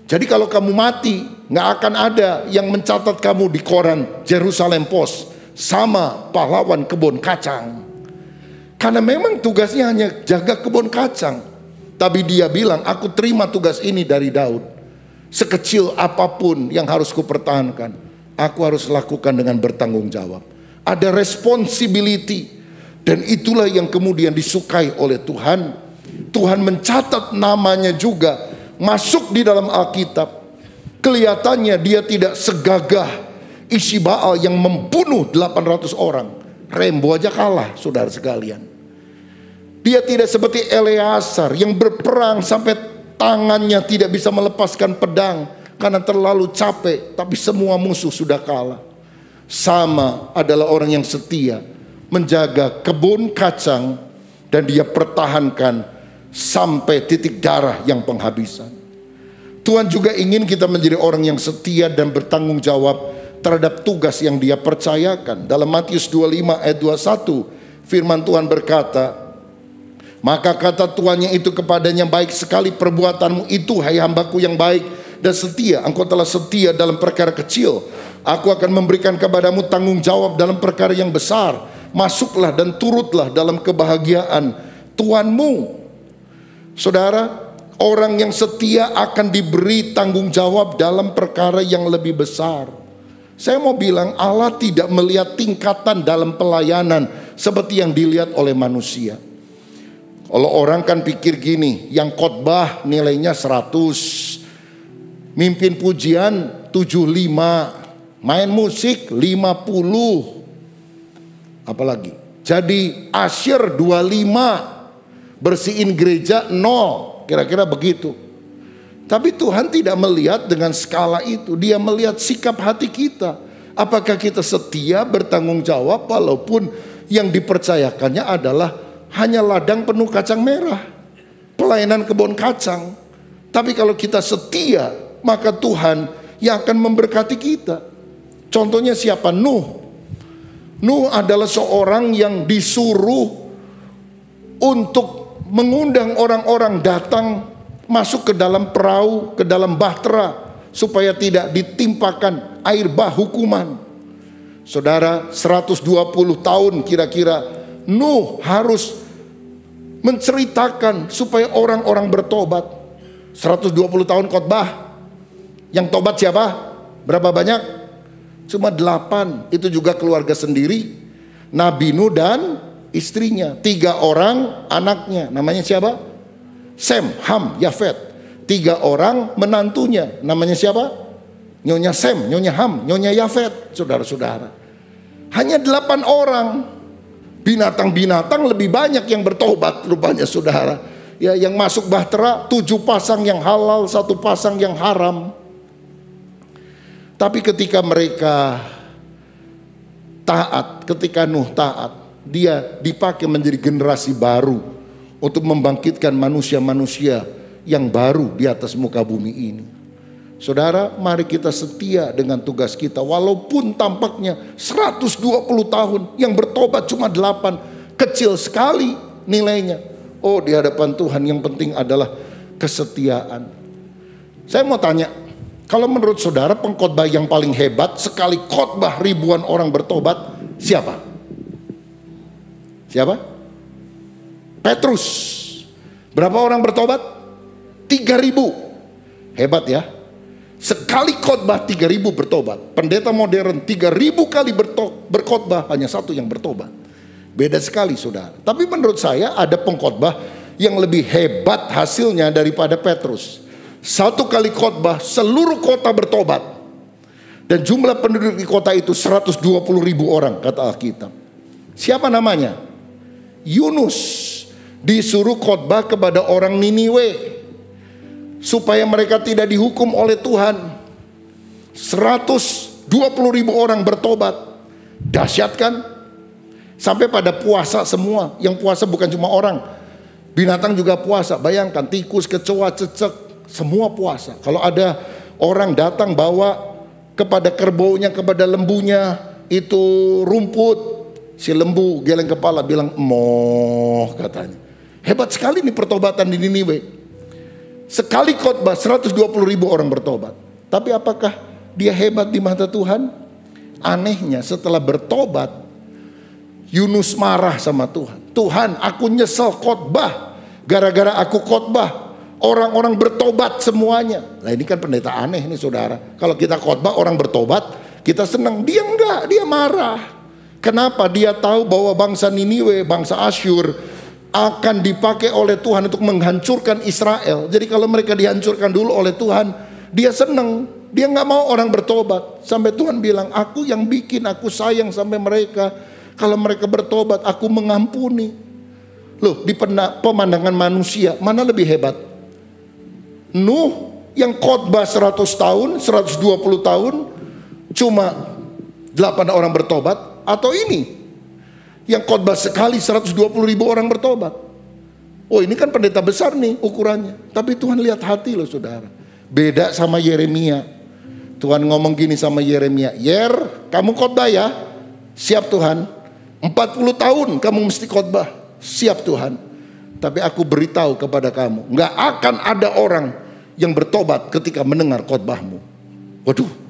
Jadi kalau kamu mati, nggak akan ada yang mencatat kamu di koran Jerusalem Post, Sama pahlawan kebun kacang. Karena memang tugasnya hanya jaga kebun kacang. Tapi dia bilang, aku terima tugas ini dari Daud. Sekecil apapun yang harus kupertahankan, aku harus lakukan dengan bertanggung jawab. Ada responsibility. Dan itulah yang kemudian disukai oleh Tuhan. Tuhan mencatat namanya juga masuk di dalam Alkitab. Kelihatannya dia tidak segagah isi Baal yang membunuh 800 orang. Rembo aja kalah, saudara sekalian. Dia tidak seperti Eleazar yang berperang sampai tangannya tidak bisa melepaskan pedang karena terlalu capek, tapi semua musuh sudah kalah. Sama adalah orang yang setia, menjaga kebun kacang dan dia pertahankan sampai titik darah yang penghabisan. Tuhan juga ingin kita menjadi orang yang setia dan bertanggung jawab terhadap tugas yang dia percayakan. Dalam Matius 25 ayat 21, firman Tuhan berkata, maka kata tuannya itu kepadanya, baik sekali perbuatanmu itu, hai hambaku yang baik dan setia. Engkau telah setia dalam perkara kecil, aku akan memberikan kepadamu tanggung jawab dalam perkara yang besar. Masuklah dan turutlah dalam kebahagiaan Tuhanmu. Saudara, orang yang setia akan diberi tanggung jawab dalam perkara yang lebih besar. Saya mau bilang, Allah tidak melihat tingkatan dalam pelayanan seperti yang dilihat oleh manusia. Kalau orang kan pikir gini, yang khotbah nilainya 100, mimpin pujian 75, main musik 50, apalagi jadi asyir 25, bersihin gereja 0, kira-kira begitu. Tapi Tuhan tidak melihat dengan skala itu. Dia melihat sikap hati kita. Apakah kita setia bertanggung jawab walaupun yang dipercayakannya adalah hanya ladang penuh kacang merah, pelayanan kebun kacang. Tapi kalau kita setia, maka Tuhan yang akan memberkati kita. Contohnya siapa? Nuh. Nuh adalah seorang yang disuruh untuk mengundang orang-orang datang masuk ke dalam perahu, ke dalam bahtera, supaya tidak ditimpakan air bah hukuman. Saudara, 120 tahun kira-kira Nuh harus menceritakan supaya orang-orang bertobat. 120 tahun khotbah. Yang tobat siapa? Berapa banyak? Cuma 8. Itu juga keluarga sendiri. Nabi Nuh dan istrinya. 3 orang anaknya. Namanya siapa? Sem, Ham, Yafet. 3 orang menantunya. Namanya siapa? Nyonya Sem, Nyonya Ham, Nyonya Yafet. Saudara-saudara, hanya 8 orang. Binatang-binatang lebih banyak yang bertobat rupanya, saudara. Ya, yang masuk bahtera 7 pasang yang halal, 1 pasang yang haram. Tapi ketika mereka taat, ketika Nuh taat, dia dipakai menjadi generasi baru untuk membangkitkan manusia-manusia yang baru di atas muka bumi ini. Saudara, mari kita setia dengan tugas kita. Walaupun tampaknya 120 tahun, yang bertobat cuma 8. Kecil sekali nilainya. Oh, di hadapan Tuhan yang penting adalah kesetiaan. Saya mau tanya, kalau menurut saudara pengkhotbah yang paling hebat sekali khotbah ribuan orang bertobat, siapa? Siapa? Petrus. Berapa orang bertobat? 3.000. Hebat ya. Sekali khotbah 3.000 bertobat. Pendeta modern 3.000 kali berkhotbah, hanya satu yang bertobat. Beda sekali saudara. Tapi menurut saya ada pengkhotbah yang lebih hebat hasilnya daripada Petrus. Satu kali khotbah seluruh kota bertobat. Dan jumlah penduduk di kota itu 120.000 orang kata Alkitab. Siapa namanya? Yunus disuruh khotbah kepada orang Niniwe supaya mereka tidak dihukum oleh Tuhan. 120.000 orang bertobat. Dahsyat kan? Sampai pada puasa semua. Yang puasa bukan cuma orang, binatang juga puasa. Bayangkan tikus, kecoa, cecek, semua puasa. Kalau ada orang datang bawa kepada kerbaunya, kepada lembunya itu rumput, si lembu geleng kepala bilang emoh katanya. Hebat sekali nih pertobatan di Niniwe. Sekali khotbah 120.000 orang bertobat. Tapi apakah dia hebat di mata Tuhan? Anehnya setelah bertobat, Yunus marah sama Tuhan. Tuhan, aku nyesel khotbah. Gara-gara aku khotbah, orang-orang bertobat semuanya. Nah ini kan pendeta aneh nih saudara. Kalau kita khotbah orang bertobat, kita senang. Dia enggak, dia marah. Kenapa? Dia tahu bahwa bangsa Niniwe, bangsa Asyur akan dipakai oleh Tuhan untuk menghancurkan Israel. Jadi kalau mereka dihancurkan dulu oleh Tuhan, dia senang. Dia nggak mau orang bertobat. Sampai Tuhan bilang, aku yang bikin, aku sayang sampai mereka. Kalau mereka bertobat, aku mengampuni. Loh, di pemandangan manusia, mana lebih hebat? Nuh yang khotbah 100 tahun, 120 tahun, cuma 8 orang bertobat. Atau ini yang khotbah sekali 120.000 orang bertobat. Oh ini kan pendeta besar nih ukurannya. Tapi Tuhan lihat hati loh saudara. Beda sama Yeremia. Tuhan ngomong gini sama Yeremia. Yer, kamu khotbah ya? Siap Tuhan. 40 tahun kamu mesti khotbah. Siap Tuhan. Tapi aku beritahu kepada kamu, nggak akan ada orang yang bertobat ketika mendengar khotbahmu. Waduh.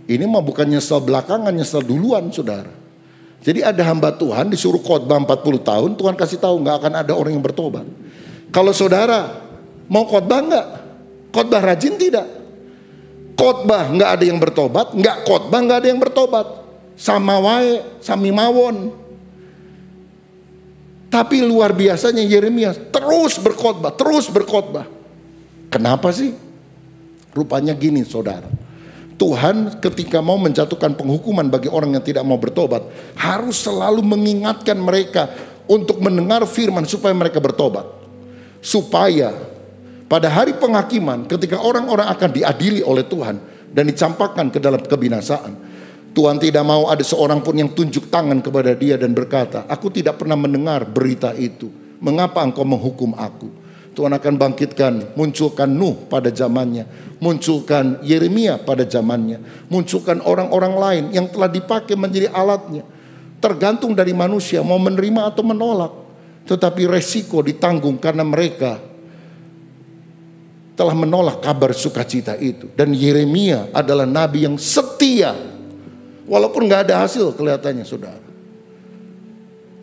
Ini mah bukan nyesel belakangan, nyesel duluan saudara. Jadi ada hamba Tuhan disuruh khotbah 40 tahun, Tuhan kasih tahu nggak akan ada orang yang bertobat. Kalau saudara mau khotbah nggak? Khotbah rajin tidak? Khotbah nggak ada yang bertobat, nggak khotbah nggak ada yang bertobat. Sama wae, sami mawon. Tapi luar biasanya Yeremia terus berkhotbah, terus berkhotbah. Kenapa sih? Rupanya gini saudara. Tuhan ketika mau menjatuhkan penghukuman bagi orang yang tidak mau bertobat, harus selalu mengingatkan mereka untuk mendengar firman supaya mereka bertobat. Supaya pada hari penghakiman ketika orang-orang akan diadili oleh Tuhan dan dicampakkan ke dalam kebinasaan, Tuhan tidak mau ada seorang pun yang tunjuk tangan kepada dia dan berkata, aku tidak pernah mendengar berita itu. Mengapa engkau menghukum aku? Tuhan akan bangkitkan, munculkan Nuh pada zamannya, munculkan Yeremia pada zamannya, munculkan orang-orang lain yang telah dipakai menjadi alatnya. Tergantung dari manusia mau menerima atau menolak. Tetapi resiko ditanggung karena mereka telah menolak kabar sukacita itu. Dan Yeremia adalah nabi yang setia. Walaupun gak ada hasil kelihatannya saudara.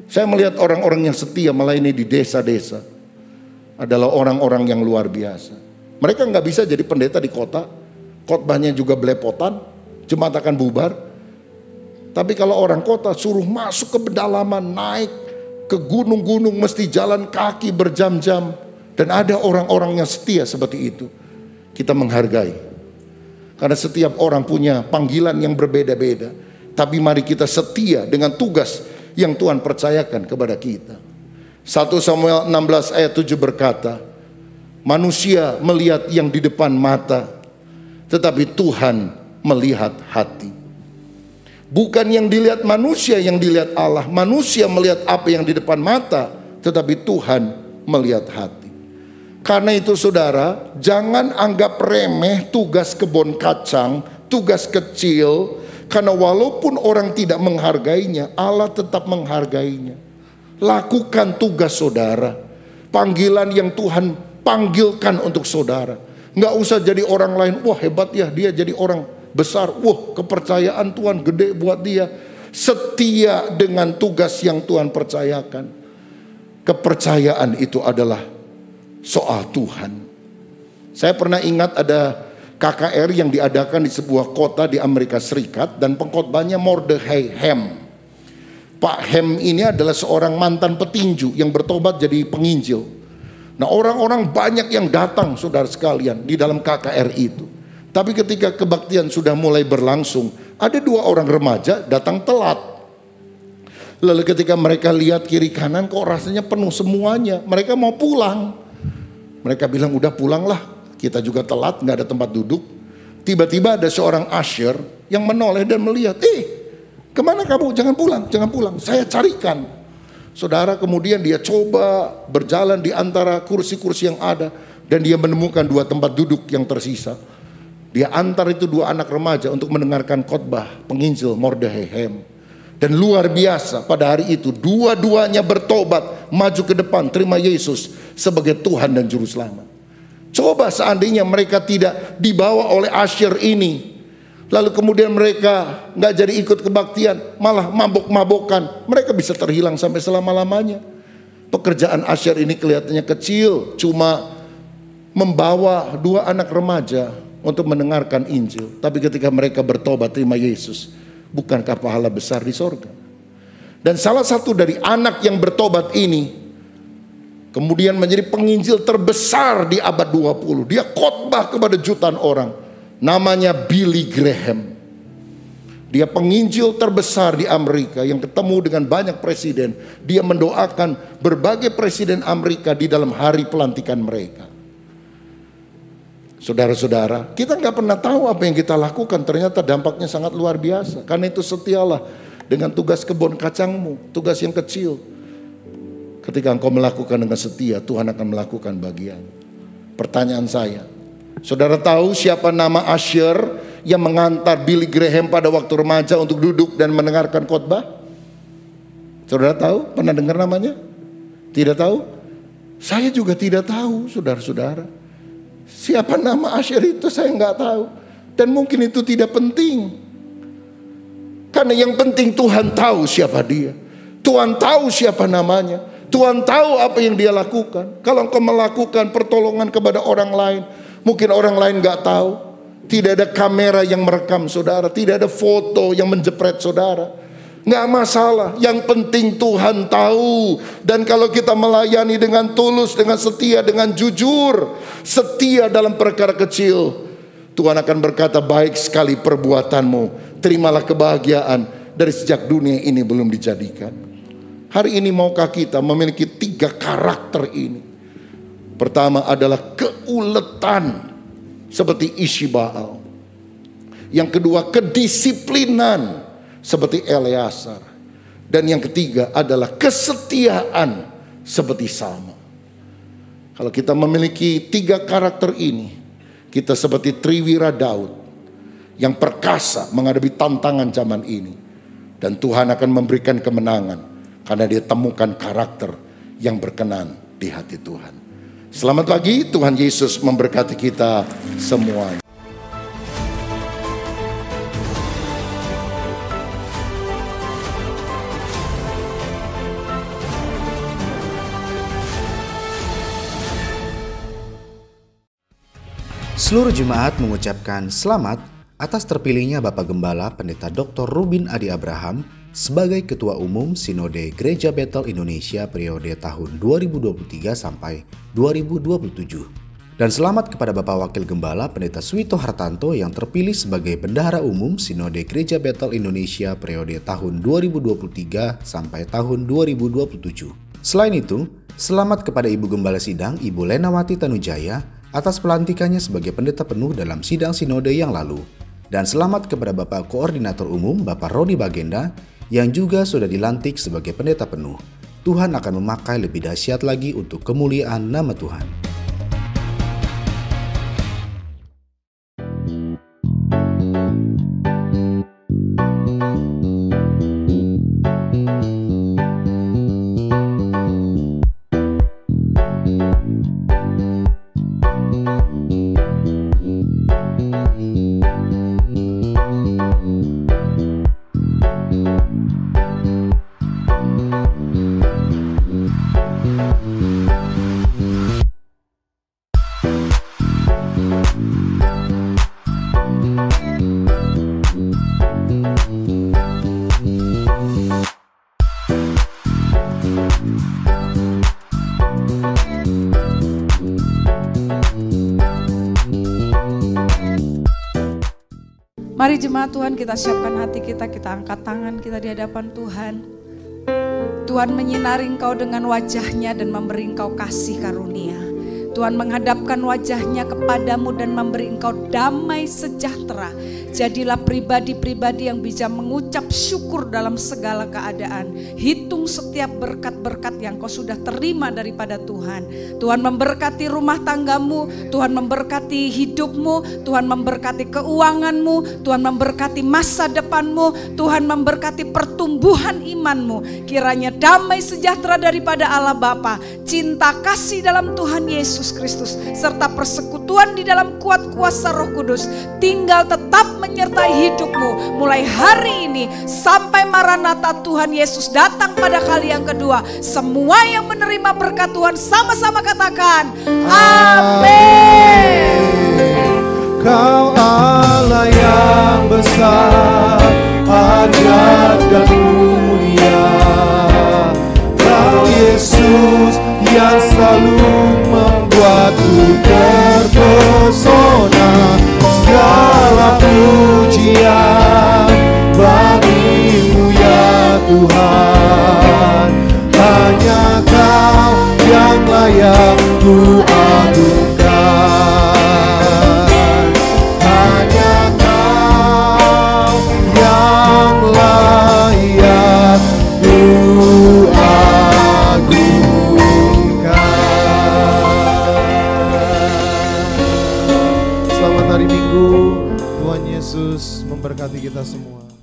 Saya melihat orang-orang yang setia melayani di desa-desa adalah orang-orang yang luar biasa. Mereka nggak bisa jadi pendeta di kota, khotbahnya juga belepotan, jemaat akan bubar. Tapi kalau orang kota suruh masuk ke pedalaman, naik ke gunung-gunung, mesti jalan kaki berjam-jam. Dan ada orang-orang yang setia seperti itu. Kita menghargai. Karena setiap orang punya panggilan yang berbeda-beda. Tapi mari kita setia dengan tugas yang Tuhan percayakan kepada kita. 1 Samuel 16 ayat 7 berkata, manusia melihat yang di depan mata, tetapi Tuhan melihat hati. Bukan yang dilihat manusia yang dilihat Allah. Manusia melihat apa yang di depan mata, tetapi Tuhan melihat hati. Karena itu saudara, jangan anggap remeh tugas kebun kacang, tugas kecil. Karena walaupun orang tidak menghargainya, Allah tetap menghargainya. Lakukan tugas saudara. Panggilan yang Tuhan panggilkan untuk saudara. Nggak usah jadi orang lain, wah hebat ya dia jadi orang besar. Wah kepercayaan Tuhan gede buat dia. Setia dengan tugas yang Tuhan percayakan. Kepercayaan itu adalah soal Tuhan. Saya pernah ingat ada KKR yang diadakan di sebuah kota di Amerika Serikat dan pengkhotbahnya Mordechai Ham. Pak Ham ini adalah seorang mantan petinju yang bertobat jadi penginjil. Nah orang-orang banyak yang datang saudara sekalian di dalam KKR itu. Tapi ketika kebaktian sudah mulai berlangsung, ada 2 orang remaja datang telat. Lalu ketika mereka lihat kiri kanan kok rasanya penuh semuanya, mereka mau pulang. Mereka bilang udah pulanglah, kita juga telat, gak ada tempat duduk. Tiba-tiba ada seorang usher yang menoleh dan melihat, kemana kamu? Jangan pulang, jangan pulang, saya carikan. Saudara, kemudian dia coba berjalan di antara kursi-kursi yang ada. Dan dia menemukan 2 tempat duduk yang tersisa. Dia antar itu 2 anak remaja untuk mendengarkan khotbah penginjil Mordechai Ham. Dan luar biasa pada hari itu dua-duanya bertobat, maju ke depan, terima Yesus sebagai Tuhan dan Juru Selamat. Coba seandainya mereka tidak dibawa oleh usher ini, lalu kemudian mereka nggak jadi ikut kebaktian, malah mabok-mabokan, mereka bisa terhilang sampai selama-lamanya. Pekerjaan usher ini kelihatannya kecil, cuma membawa 2 anak remaja untuk mendengarkan Injil. Tapi ketika mereka bertobat terima Yesus, bukankah pahala besar di sorga? Dan salah satu dari anak yang bertobat ini kemudian menjadi penginjil terbesar di abad 20. Dia khotbah kepada jutaan orang. Namanya Billy Graham. Dia penginjil terbesar di Amerika yang ketemu dengan banyak presiden. Dia mendoakan berbagai presiden Amerika di dalam hari pelantikan mereka. Saudara-saudara, kita nggak pernah tahu apa yang kita lakukan. Ternyata dampaknya sangat luar biasa. Karena itu setialah dengan tugas kebun kacangmu, tugas yang kecil. Ketika engkau melakukan dengan setia, Tuhan akan melakukan bagian. Pertanyaan saya, saudara tahu siapa nama usher yang mengantar Billy Graham pada waktu remaja untuk duduk dan mendengarkan khotbah? Saudara tahu? Pernah dengar namanya? Tidak tahu? Saya juga tidak tahu, saudara-saudara. Siapa nama usher itu saya nggak tahu. Dan mungkin itu tidak penting. Karena yang penting Tuhan tahu siapa dia. Tuhan tahu siapa namanya. Tuhan tahu apa yang dia lakukan. Kalau engkau melakukan pertolongan kepada orang lain, mungkin orang lain nggak tahu. Tidak ada kamera yang merekam saudara. Tidak ada foto yang menjepret saudara. Nggak masalah, yang penting Tuhan tahu. Dan kalau kita melayani dengan tulus, dengan setia, dengan jujur, setia dalam perkara kecil, Tuhan akan berkata, baik sekali perbuatanmu, terimalah kebahagiaan dari sejak dunia ini belum dijadikan. Hari ini maukah kita memiliki 3 karakter ini? Pertama adalah keuletan seperti Ishibaal. Yang kedua kedisiplinan seperti Eleazar. Dan yang ketiga adalah kesetiaan seperti Salma. Kalau kita memiliki 3 karakter ini, kita seperti Triwira Daud yang perkasa menghadapi tantangan zaman ini. Dan Tuhan akan memberikan kemenangan karena dia temukan karakter yang berkenan di hati Tuhan. Selamat pagi, Tuhan Yesus memberkati kita semuanya. Seluruh jemaat mengucapkan selamat atas terpilihnya Bapak Gembala Pendeta Dr. Rubin Adi Abraham sebagai Ketua Umum Sinode Gereja Bethel Indonesia periode tahun 2023 sampai 2027. Dan selamat kepada Bapak Wakil Gembala Pendeta Suwito Hartanto yang terpilih sebagai Bendahara Umum Sinode Gereja Bethel Indonesia periode tahun 2023 sampai tahun 2027. Selain itu, selamat kepada Ibu Gembala Sidang Ibu Lenawati Tanujaya atas pelantikannya sebagai pendeta penuh dalam sidang sinode yang lalu. Dan selamat kepada Bapak Koordinator Umum Bapak Roni Bagenda yang juga sudah dilantik sebagai pendeta penuh. Tuhan akan memakai lebih dahsyat lagi untuk kemuliaan nama Tuhan. Mari jemaat Tuhan, kita siapkan hati kita angkat tangan kita di hadapan Tuhan. Tuhan menyinari engkau dengan wajahnya dan memberi engkau kasih karunia. Tuhan menghadapkan wajahnya kepadamu dan memberi engkau damai sejahtera. Jadilah pribadi-pribadi yang bisa mengucap syukur dalam segala keadaan. Hitung setiap berkat-berkat yang kau sudah terima daripada Tuhan. Tuhan memberkati rumah tanggamu, Tuhan memberkati hidupmu, Tuhan memberkati keuanganmu, Tuhan memberkati masa depanmu, Tuhan memberkati pertumbuhan imanmu. Kiranya damai sejahtera daripada Allah Bapa, cinta kasih dalam Tuhan Yesus Kristus, serta persekutuan di dalam kuat kuasa Roh Kudus tinggal tetap menyertai hidupmu mulai hari ini sampai Maranatha Tuhan Yesus datang pada kali yang kedua. Semua yang menerima berkat Tuhan sama-sama katakan amin. Kau Allah yang besar, ajaib dan mulia. Kau Yesus yang selalu membuatku terpesona. Segala pujian bagimu ya Tuhan. Hanya Kau yang layak ku agungkan. Hanya Kau yang layak ku agungkan. Selamat hari Minggu, Tuhan Yesus memberkati kita semua.